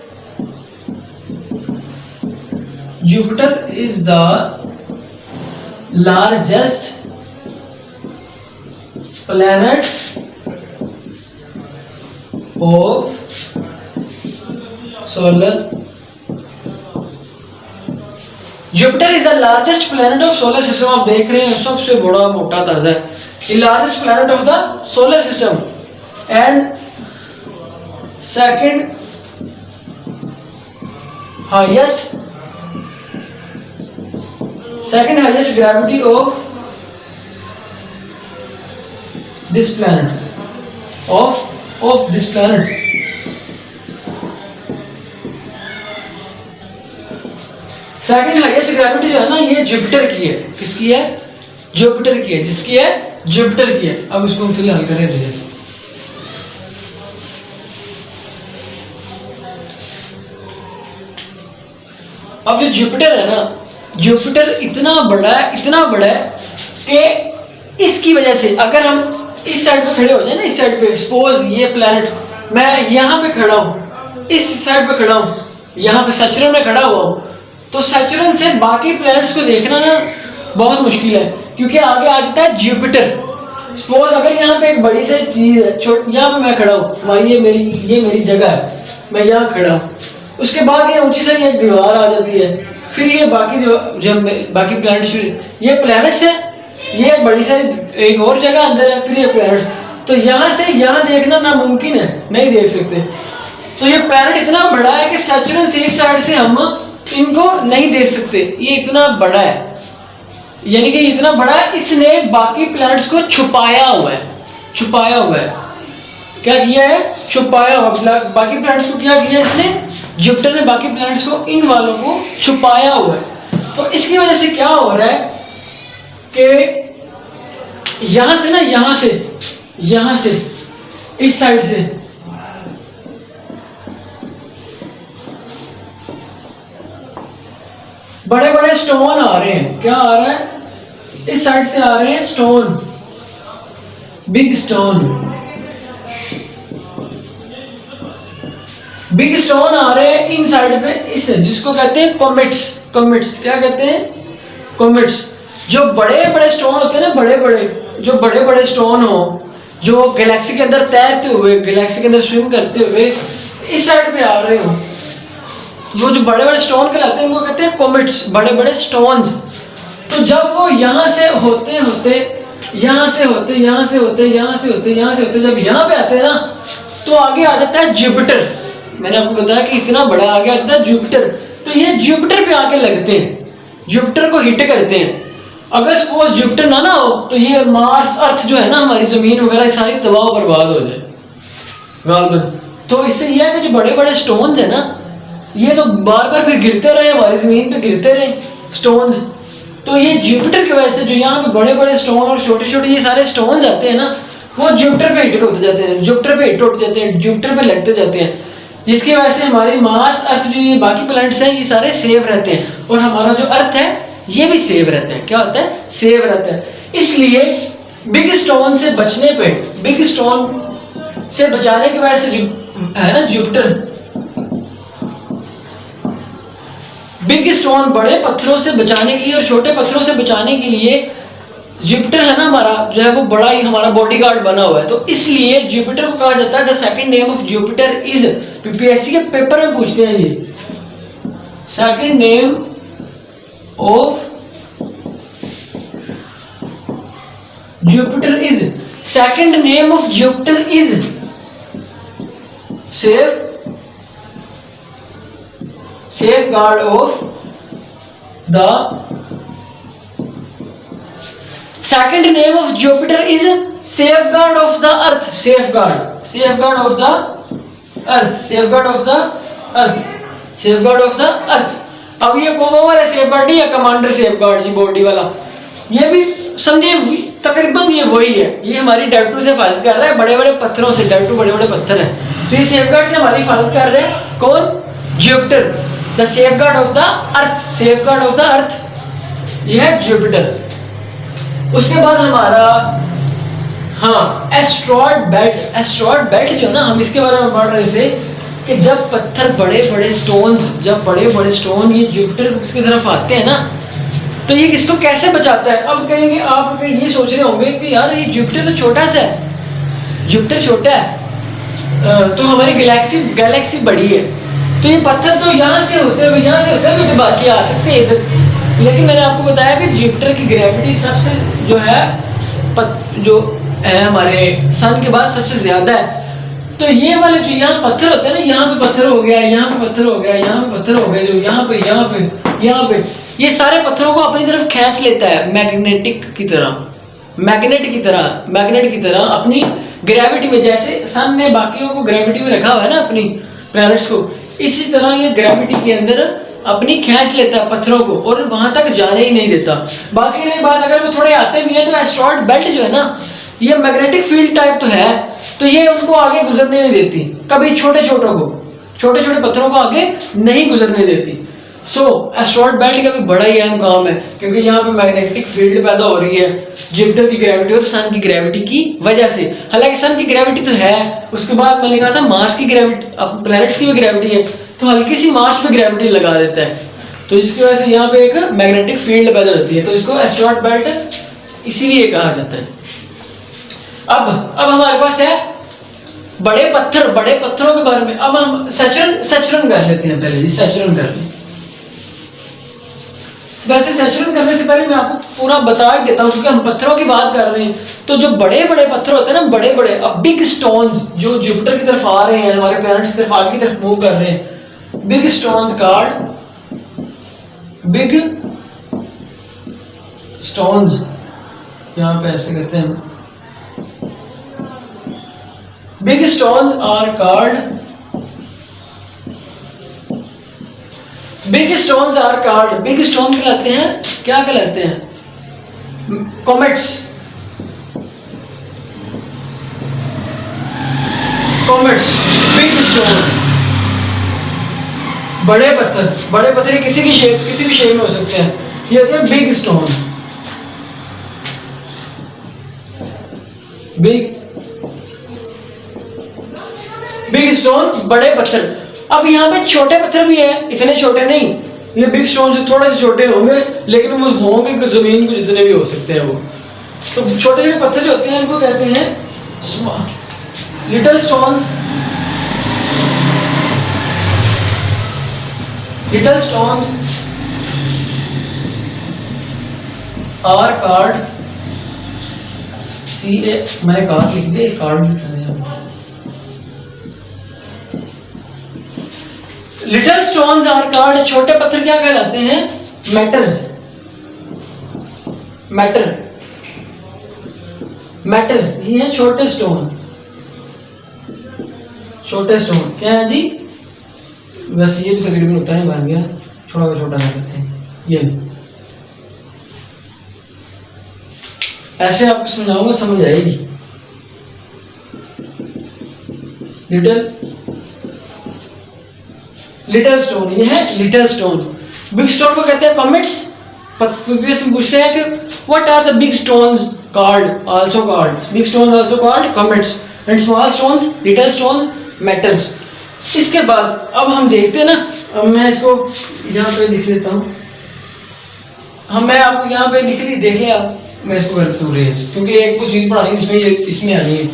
is the largest planet of solar, Jupiter is the largest planet of solar system. आप देख रहे हैं सबसे बड़ा मोटा ताजा है, largest planet of the solar system and second highest gravity of this planet of this planet। Second highest gravity जो है ना, ये जुपिटर की है। किसकी है? जुपिटर की है। जिसकी है? जुपिटर की है। अब इसको हम फिलहाल करें रेस। अब जो जुपिटर है ना, जुपिटर इतना बड़ा है कि इसकी वजह से अगर हम इस साइड पे खड़े हो जाए ना, इस साइड पे सपोज ये प्लैनेट, मैं यहाँ पे खड़ा हूँ, इस साइड पे खड़ा हूँ, यहाँ पे सैचुरन में खड़ा हुआ हूँ, तो सैचुरन से बाकी प्लैनेट्स को देखना ना बहुत मुश्किल है, क्योंकि आगे आ जाता है जुपिटर। सपोज अगर यहाँ पे एक बड़ी सी चीज है, यहाँ पे मैं खड़ा हूँ, हमारी ये मेरी जगह है, मैं यहाँ खड़ा हूँ, उसके बाद ये ऊंची से एक दीवार आ जाती है, फिर ये बाकी प्लैनेट्स, ये प्लैनेट्स है, ये बड़ी सारी एक और जगह अंदर है, फिर ये प्लैनेट्स, तो यहाँ से यहाँ देखना नामुमकिन है, नहीं देख सकते। तो ये प्लैनेट इतना बड़ा है कि सैचुरन से इस साइड से हम इनको नहीं देख सकते, ये इतना बड़ा है, यानी कि इतना बड़ा है, इसने बाकी प्लैनेट्स को छुपाया हुआ है। क्या किया है? छुपाया हुआ। बाकी प्लैनेट्स को क्या किया इसने? जुपिटर ने बाकी प्लैनेट्स को, इन वालों को छुपाया हुआ है। तो इसकी वजह से क्या हो रहा है कि यहां से ना, यहां से इस साइड से बड़े बड़े स्टोन आ रहे हैं। क्या आ रहा है? इस साइड से आ रहे हैं स्टोन, बिग स्टोन आ रहे हैं इन साइड पे, इस जिसको कहते हैं कॉमेट्स। क्या कहते हैं? कॉमेट्स। जो बड़े बड़े स्टोन होते हैं ना, जो बड़े बड़े स्टोन हो, जो गैलेक्सी के अंदर तैरते हुए, गैलेक्सी के अंदर स्विम करते हुए इस साइड पे आ रहे हो, वो जो बड़े बड़े स्टोन कहलाते हैं, उनको कहते हैं कॉमेट्स, बड़े बड़े स्टोन्स। तो जब वो यहाँ से होते जब यहाँ पे आते हैं ना, तो आगे आ जाता है जुपिटर। मैंने आपको बताया कि इतना बड़ा आगे आ जाता है जुपिटर, तो ये जुपिटर पे आके लगते हैं, जुपिटर को हिट करते हैं। अगर सपोज जुपिटर ना हो तो ये मार्स, अर्थ जो है ना, हमारी जमीन वगैरह सारी तबाह बर्बाद हो जाए गालबन। तो इससे यह है कि जो बड़े बड़े स्टोन्स है ना, ये तो बार बार फिर गिरते रहे, हमारी जमीन पे गिरते रहे स्टोन्स। तो ये जुपिटर की वजह से जो यहाँ पे बड़े बड़े स्टोन और छोटे छोटे ये सारे स्टोन्स आते हैं ना, वो जुपिटर पे हिट होते जाते हैं, जुपिटर पे लगते जाते हैं, जिसकी वजह से हमारी मार्स, अर्थ, जो ये बाकी प्लैनेट्स हैं, ये सारे सेव रहते हैं, और हमारा जो अर्थ है ये भी सेव रहता है। क्या होता है? सेव रहता है। इसलिए बिग स्टोन से बचने पे, बिग स्टोन से बचाने की वजह से है ना जुपिटर, बिग स्टोन, बड़े पत्थरों से बचाने की और छोटे पत्थरों से बचाने के लिए जुपिटर है ना हमारा, जो है वो बड़ा ही हमारा बॉडीगार्ड बना हुआ है। तो इसलिए जुपिटर को कहा जाता है the second name of Jupiter is, PPSC के पेपर में पूछते हैं ये, second name of Jupiter is, second name of Jupiter is, save safeguard of the second name of Jupiter is safeguard of the earth. Safeguard of the earth. Safeguard of the earth. Safeguard of the earth. अब ये कौन वाला safeguard नहीं है, commander safeguard जी body वाला, ये भी समझे तकरीबन ये वही है। ये हमारी डेल्टू से हिफाजत कर रहा है, बड़े बड़े पत्थरों से। डेल्टू बड़े बड़े पत्थर है, तो ये सेफगार्ड से हमारी हिफाजत कर रहे हैं कौन? Jupiter. The safeguard of the earth. Safeguard of the earth ये है जुपिटर। उसके बाद हमारा हाँ एस्ट्रॉयड बेल्ट। एस्ट्रॉयड बेल्ट जो है ना, हम इसके बारे में पढ़ रहे थे कि जब पत्थर बड़े बड़े स्टोन्स, जब बड़े बड़े स्टोन ये जुपिटर की तरफ आते हैं ना, तो ये किसको कैसे बचाता है? अब कहेंगे आप ये सोच रहे होंगे कि यार ये जुपिटर तो छोटा सा है, जुपिटर छोटा है, तो हमारी गैलेक्सी बड़ी है, तो ये पत्थर तो यहाँ से होते हुए तो बाकी आ सकते हैं इधर। लेकिन मैंने आपको बताया कि जुपिटर की ग्रेविटी सबसे जो है जो है हमारे सन के बाद सबसे ज्यादा है। तो ये वाले जो यहाँ पत्थर होते हैं ना, यहाँ पे पत्थर हो गया, यहाँ पे पत्थर हो गया, यहाँ पे पत्थर हो गया, जो यहाँ पे ये सारे पत्थरों को अपनी तरफ खींच लेता है मैग्नेट की तरह अपनी ग्रेविटी में। जैसे सन ने बाकियों को ग्रेविटी में रखा हुआ है ना, अपनी प्लैनेट्स को, इसी तरह ये ग्रेविटी के अंदर अपनी खींच लेता है पत्थरों को और वहां तक जाने ही नहीं देता। बाकी रही बात, अगर वो थोड़े आते भी है तो एस्ट्रॉयड बेल्ट जो है ना, ये मैग्नेटिक फील्ड टाइप तो है, तो ये उनको आगे गुजरने नहीं देती, कभी छोटे छोटे पत्थरों को आगे नहीं गुजरने देती। सो एस्ट्रॉयड बेल्ट का भी बड़ा ही अहम काम है, क्योंकि यहाँ पे मैग्नेटिक फील्ड पैदा हो रही है जुपिटर की ग्रेविटी और सन की ग्रेविटी की वजह से। हालांकि सन की ग्रेविटी तो है, उसके बाद मैंने कहा था मार्स की ग्रेविटी, प्लैनेट्स की भी ग्रेविटी है, तो हल्की सी मार्स पे ग्रेविटी लगा देता है, तो इसकी वजह से यहाँ पे एक मैग्नेटिक फील्ड पैदा होती है, तो इसको एस्ट्रॉयड बेल्ट इसीलिए कहा जाता है। अब हमारे पास है बड़े पत्थरों के बारे में। अब हम सैचुरन कर लेते हैं, पहले सैचुरन कर लें। वैसे सैचुरन करने से पहले मैं आपको पूरा बता ही देता हूँ, क्योंकि हम पत्थरों की बात कर रहे हैं, तो जो बड़े बड़े पत्थर होते हैं ना, बड़े बड़े अब बिग स्टोन्स जो जुपिटर की तरफ आ रहे हैं, हमारे प्लैनेट की तरफ आगे की तरफ मूव कर रहे हैं, बिग स्टोन्स बिग स्टोन्स, यहाँ पे ऐसे करते हैं, big stones are called big stone कहलाते हैं, क्या कहलाते हैं? कॉमेट्स। बिग स्टोन, बड़े पत्थर किसी भी शेप में हो सकते हैं, ये होते हैं बिग स्टोन। बिग स्टोन बड़े पत्थर। अब यहाँ पे छोटे पत्थर भी है, इतने छोटे नहीं, ये बिग स्टोन से थोड़े से छोटे होंगे, लेकिन वो होंगे कि जमीन को जितने भी हो सकते हैं वो। तो छोटे छोटे पत्थर जो होते हैं इनको कहते हैं लिटिल स्टोन्स। आर कॉल्ड मैंने कार्ड लिख दिया, कार्ड लिखा है। लिटिल स्टोन्स आर कॉल्ड, छोटे पत्थर क्या कहलाते हैं? मेटल्स, ये है छोटे स्टोन क्या है जी? बस ये भी तकरीबन उतना ही बन गया, छोटा कर सकते हैं। ये ऐसे आपको समझाऊंगा, समझ आएगी। लिटिल स्टोन, ये है लिटिल स्टोन। बिग स्टोन को कहते हैं कॉमेट्स। प्रीवियस में पूछते हैं कि what are the big stones also called comets and small stones little stones metals. इसके बाद अब हम देखते हैं ना, अब मैं इसको यहाँ पे लिख लेता हूँ। मैं आपको यहाँ पे लिख ली, देख लिया, मैं इसको करता हूँ रेज, क्योंकि एक कुछ चीज पढ़ानी इसमें आनी है।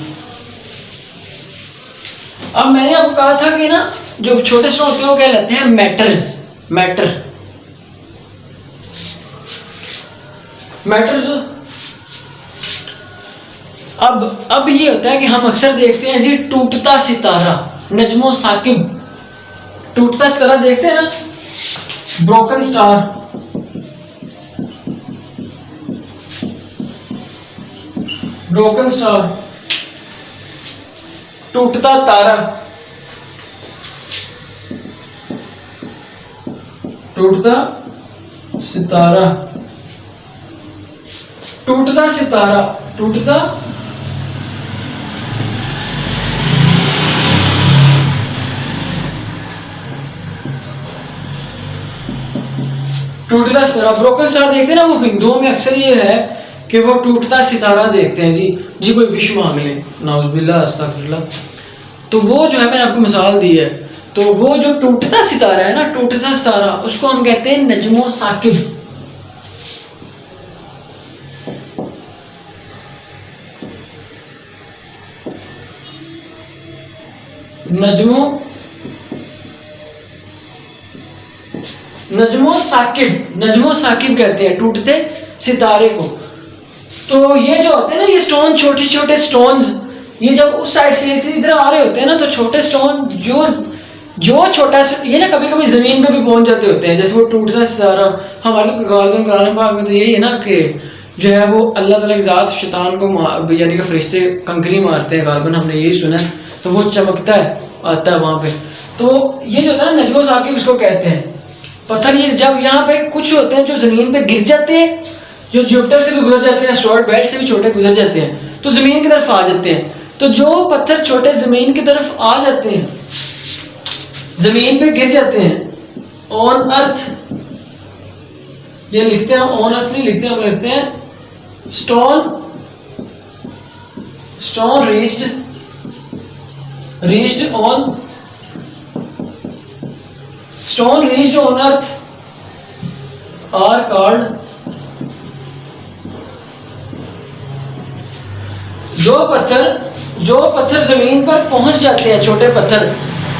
अब मैंने आपको कहा था कि ना जो छोटे स्टोन होते हैं वो क्या कहलाते हैं? मैटर्स। अब ये होता है कि हम अक्सर देखते हैं जी टूटता सितारा, नजमो साकिब, टूटता सितारा देखते हैं ना, ब्रोकन स्टार, ब्रोकन स्टार, टूटता तारा, टूटता सितारा, टूटता सितारा, टूटता टूटता सितारा। ब्रोकन स्टार देखते हैं ना, वो हिंदुओं में अक्सर ये है कि वो टूटता सितारा देखते हैं जी कोई विश मांग ले, नाउज़ुबिल्लाह अस्तगफिरुल्लाह। तो वो जो है मैंने आपको मिसाल दी है, तो वो जो टूटता सितारा है ना, टूटता सितारा, उसको हम कहते हैं नजमो साकिब। नजमो साकिब कहते हैं टूटते सितारे को। तो ये जो होते हैं ना, ये स्टोन, छोटे छोटे स्टोन्स, ये जब उस साइड से इधर आ रहे होते हैं ना, तो छोटे स्टोन जो छोटा सा, ये ना कभी कभी जमीन पे भी पहुंच जाते होते हैं, जैसे वो टूटता सितारा। हमारे तो कुरान पाक में तो यही है ना कि जो है वो अल्लाह ताला की ज़ात शैतान को यानी कि फरिश्ते कंकरी मारते हैं, गालबन हमने यही सुना है, तो वो चमकता है, आता है वहां पे। तो ये जो होता है ना नजमो साकिब, इसको कहते हैं पत्थर। ये जब यहाँ पे कुछ होते हैं जो जमीन पे गिर जाते हैं, जो जुपिटर से भी गुजर जाते हैं, एस्टेरॉयड बेल्ट से भी छोटे गुजर जाते हैं, तो जमीन की तरफ आ जाते हैं। तो जो पत्थर छोटे जमीन की तरफ आ जाते हैं, जमीन पे गिर जाते हैं, ऑन अर्थ, ये लिखते हैं ऑन अर्थ नहीं लिखते, हम लिखते हैं stone reached on earth are called, जो पत्थर जमीन पर पहुंच जाते हैं, छोटे पत्थर,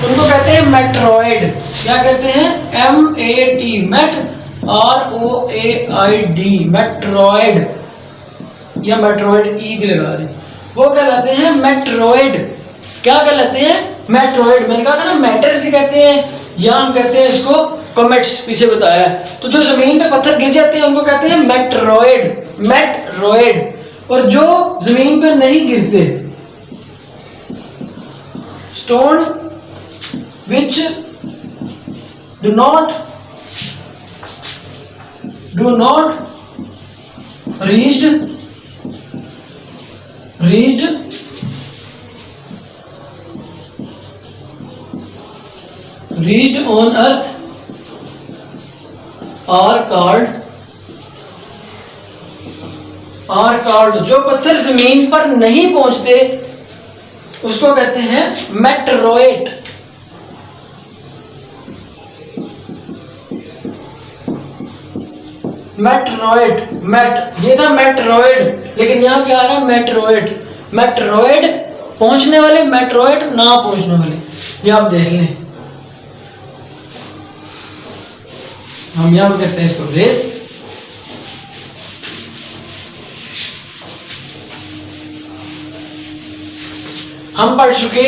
उनको कहते हैं मेट्रॉइड। क्या कहते हैं? MET, मेट, ROAID, मेट्रॉइड, या मेट्रॉइड ई भी लगा दें, वो कहलाते हैं मेट्रॉइड। क्या कहलाते हैं? मेट्रॉइड। मैंने कहा था ना मैटर से कहते हैं, या हम कहते हैं इसको कॉमेट्स, पीछे बताया है। तो जो जमीन पे पत्थर गिर जाते हैं उनको कहते हैं मेट्रॉइड। और जो जमीन पे नहीं गिरते, stone which do not reached on earth are called, जो पत्थर जमीन पर नहीं पहुंचते उसको कहते हैं मेट्रॉइड। ये था मेट्रॉइड, लेकिन यहाँ क्या आ रहा है? मेट्रॉइड पहुंचने वाले, मेट्रॉइड ना पहुंचने वाले। ये आप देख लें, हम यहाँ करते हैं इसको रेस। हम पढ़ चुके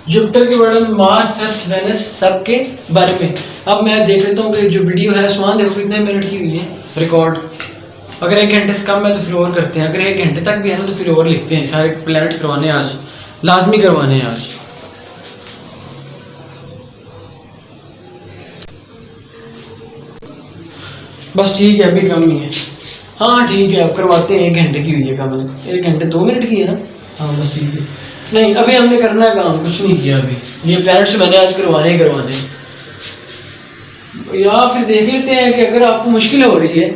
जुपिटर के बारे में, मार्स, अर्थ, वेनस, सबके बारे में। अब मैं देख लेता हूँ कि जो वीडियो है उस्मान देखो कितने मिनट की हुई है रिकॉर्ड। अगर 1 घंटे से कम है तो फिर और करते हैं, अगर 1 घंटे तक भी है ना तो फिर और लिखते हैं। सारे प्लैनेट्स करवाने हैं आज, लाजमी करवाने हैं आज। बस ठीक है, अभी कम ही है। हाँ ठीक है, अब करवाते हैं। 1 घंटे की हुई है कम, 1 घंटे 2 मिनट की है ना। हाँ बस ठीक है। नहीं अभी हमने करना है काम, कुछ नहीं किया अभी। ये प्लैनेट्स मैंने आज करवाने या फिर देख लेते हैं कि अगर आपको मुश्किल हो रही है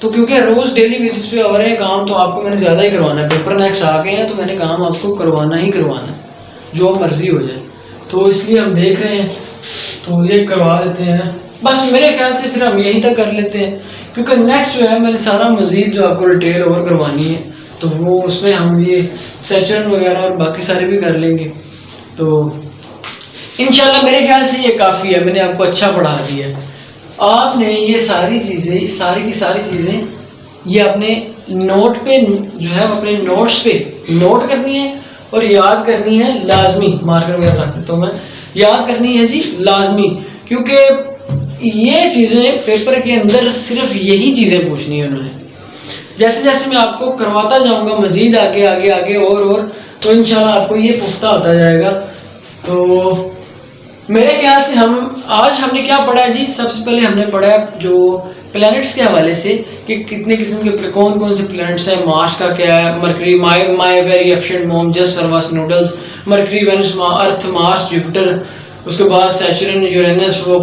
तो, क्योंकि रोज़ डेली बेसिस पे हो रहे हैं काम, तो आपको मैंने ज़्यादा ही करवाना है। पेपर नेक्स्ट आ गए हैं तो मैंने काम आपको करवाना ही करवाना है, जो मर्जी हो जाए। तो इसलिए हम देख रहे हैं, तो ये करवा देते हैं। बस मेरे ख्याल से फिर हम यहीं तक कर लेते हैं, क्योंकि नेक्स्ट जो है मैंने सारा मज़ीद जो आपको डिटेल ओवर करवानी है, तो वो उसमें हम ये सेचुरन वगैरह और बाकी सारे भी कर लेंगे। तो इंशाल्लाह मेरे ख्याल से ये काफ़ी है, मैंने आपको अच्छा पढ़ा दिया है। आपने ये सारी चीज़ें, सारी की सारी चीज़ें ये अपने नोट पे जो है, अपने नोट्स पे नोट करनी है और याद करनी है लाजमी। मार्कर वगैरह रख देता हूँ मैं, याद करनी है जी लाजमी, क्योंकि ये चीज़ें पेपर के अंदर सिर्फ यही चीज़ें पूछनी है उन्होंने। जैसे जैसे मैं आपको करवाता जाऊंगा मज़ीद आगे आगे आगे और तो इंशाल्लाह आपको ये पुख्ता होता जाएगा। तो मेरे ख्याल से हमने क्या पढ़ा है जी, सबसे पहले हमने पढ़ा जो प्लैनेट्स के हवाले से कि कितने किस्म के कौन कौन से प्लैनेट्स हैं, मार्स का क्या है, Mercury my very efficient mom just serve us noodles, Mercury Venus Earth Mars Jupiter, उसके बाद सैचुरन यूरेनस वो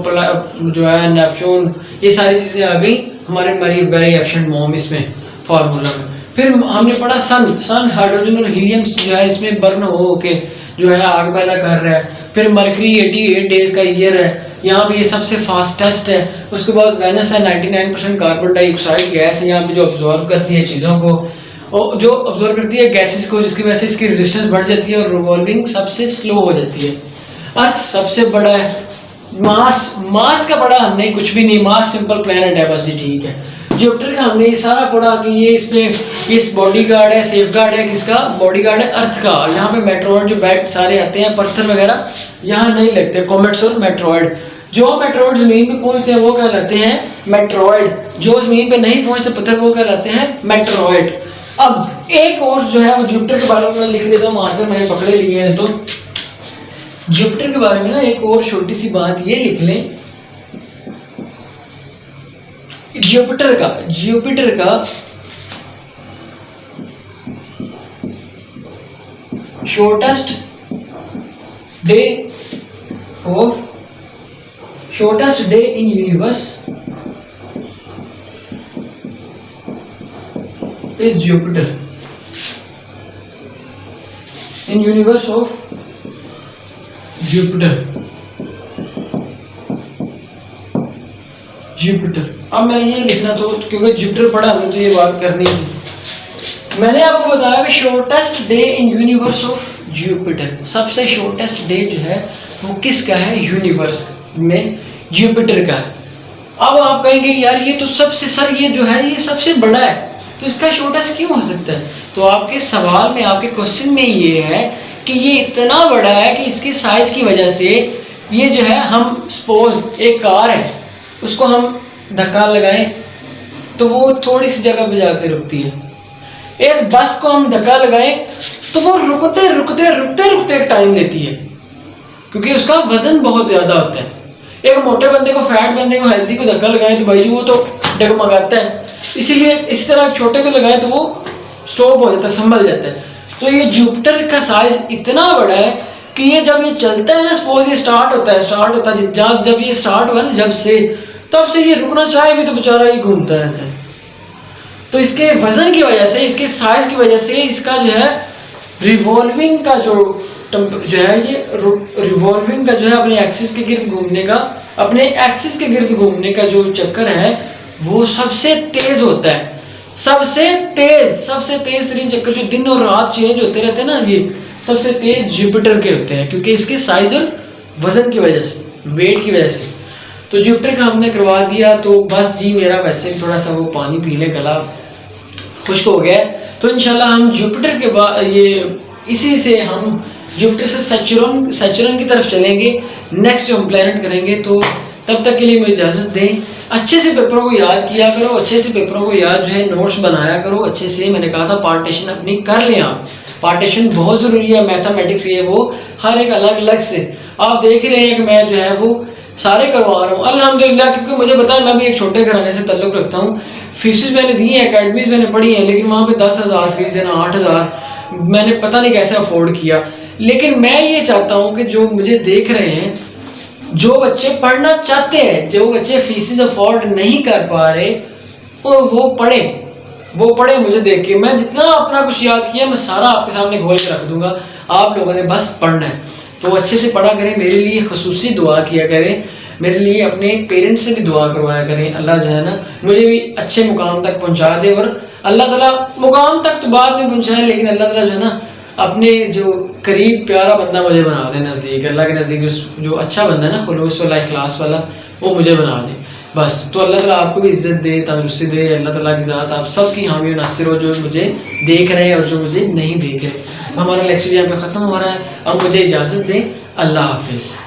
जो है नेपच्यून, ये सारी चीज़ें आ गई हमारे वेरी एफिशिएंट मॉम इसमें फार्मूला में। फिर हमने पढ़ा सन हाइड्रोजन और हीलियम जो है इसमें बर्न हो के जो है आग पैदा कर रहा है। फिर मरकरी 88 डेज का ईयर है, यहाँ पे ये सबसे फास्टेस्ट है। उसके बाद वेनस है 99% कार्बन डाइऑक्साइड गैस है यहाँ पे जो ऑब्जॉर्व करती है चीज़ों को, और जो ऑब्जॉर्व करती है गैसेस को, जिसकी वजह से इसकी रेजिस्टेंस बढ़ जाती है और रिवॉल्विंग सबसे स्लो हो जाती है। अर्थ सबसे बड़ा है, मार्स का बड़ा हमने कुछ भी नहीं, मार्स सिंपल प्लेनेट है बस, ये ठीक है। जुपिटर का हमने ये सारा पढ़ा कि ये इसमें इस बॉडी गार्ड है, सेफ गार्ड है, किसका बॉडी गार्ड है, अर्थ का। यहाँ पे मेट्रोइड जो बैट सारे आते हैं, पत्थर वगैरह यहाँ नहीं लगते, कॉमेट्स और मेट्रोइड। जो मेट्रोइड जमीन पे पहुंचते हैं वो कहलाते हैं मेट्रोइड, जो जमीन पे नहीं पहुंचते पत्थर वो कहलाते हैं मेट्रोइड। अब एक और जो है वो जुपिटर के बारे में मैं लिख देता हूँ, मार्कर मैंने पकड़े लिए हैं। तो जुपिटर के बारे में ना एक और छोटी सी बात ये लिख लें, जुपिटर का shortest day in universe is Jupiter, in universe of Jupiter. अब मैं ये लिखना तो क्योंकि जुपिटर पढ़ा हमने तो ये बात करनी थी। मैंने आपको बताया कि shortest day in universe of Jupiter, सबसे शॉर्टेस्ट डे जो है वो किसका है, यूनिवर्स में जुपिटर का है। अब आप कहेंगे यार ये तो ये जो है ये सबसे बड़ा है, तो इसका शॉर्टेस्ट क्यों हो सकता है? तो आपके सवाल में, आपके क्वेश्चन में ये है कि ये इतना बड़ा है कि इसकी साइज की वजह से ये जो है, हम सपोज एक कार है उसको हम धक्का लगाएं तो वो थोड़ी सी जगह पे जाकर रुकती है। एक बस को हम धक्का लगाएं तो वो रुकते रुकते टाइम लेती है, क्योंकि उसका वजन बहुत ज्यादा होता है। एक मोटे बंदे को, फैट बंदे को, हेल्दी को धक्का लगाएं तो भाई जी वो तो डगमगाता है, इसीलिए इसी तरह छोटे को लगाएं तो वो स्टॉप हो जाता है, संभल जाता है। तो ये जुपिटर का साइज इतना बड़ा है कि ये जब ये चलता है ना, सपोज ये स्टार्ट होता है जब ये स्टार्ट हुआ ना, तब से ये रुकना चाहे भी तो बेचारा ही घूमता रहता है। तो इसके वजन की वजह से, इसके साइज की वजह से इसका जो है रिवॉल्विंग का जो है ये रिवॉल्विंग का जो है अपने एक्सिस के गिर्द घूमने का जो चक्कर है वो सबसे तेज होता है। सबसे तेज तरीन चक्कर जो दिन और रात चेंज होते रहते हैं ना, ये सबसे तेज जुपिटर के होते हैं, क्योंकि इसके साइज और वजन की वजह से, वेट की वजह से। तो जुपिटर का हमने करवा दिया। तो बस जी मेरा वैसे भी थोड़ा सा वो पानी पी ले, गला खुश्क हो गया। तो इंशाल्लाह हम जुपिटर के बाद इसी से हम जुपिटर से सैचुरन की तरफ चलेंगे, नेक्स्ट जो हम प्लैनेट करेंगे। तो तब तक के लिए मुझे इजाज़त दें। अच्छे से पेपरों को याद किया करो, अच्छे से पेपरों को याद जो है नोट्स बनाया करो अच्छे से। मैंने कहा था पार्टीशन अपनी कर लें आप, पार्टीशन बहुत ज़रूरी है। मैथमेटिक्स ये वो हर एक अलग अलग से आप देख ही रहे हैं कि मैं जो है वो सारे करवा रहा हूँ अल्हम्दुलिल्लाह, क्योंकि मुझे पता है मैं भी एक छोटे घराने से ताल्लुक़ रखता हूँ। फीसिस मैंने दी हैं, अकेडमीज़ मैंने पढ़ी हैं, लेकिन वहाँ पे 10,000 फीस है ना 8,000, मैंने पता नहीं कैसे अफोर्ड किया। लेकिन मैं ये चाहता हूँ कि जो मुझे देख रहे हैं, जो बच्चे पढ़ना चाहते हैं, जो बच्चे फीसिस अफोर्ड नहीं कर पा रहे, वो पढ़े मुझे देख के। मैं जितना अपना कुछ याद किया मैं सारा आपके सामने खोल के रख दूंगा, आप लोगों ने बस पढ़ना है। तो अच्छे से पढ़ा करें, मेरे लिए खुसूसी दुआ किया करें, मेरे लिए अपने पेरेंट्स से भी दुआ करवाया करें। अल्लाह जो है ना मुझे भी अच्छे मुकाम तक पहुंचा दे, और अल्लाह ताला मुकाम तक तो बाद में पहुंचाए, लेकिन अल्लाह ताला जो है ना अपने जो करीब प्यारा बंदा मुझे बना दे, नज़दीक अल्लाह के नज़दीक जो अच्छा बंदा है ना, खुलूस वाला, इखलास वाला, वो मुझे बना दे बस। तो अल्लाह ताला आपको भी इज़्ज़त दे, तंदुरुस्ती दे। अल्लाह ताला की ज़ात आप सब की हामी और नासिर हो, जो मुझे देख रहे हैं और जो मुझे नहीं देख रहे। हमारा लेक्चर यहाँ पे ख़त्म हो रहा है, अब मुझे इजाज़त दें। अल्लाह हाफिज़।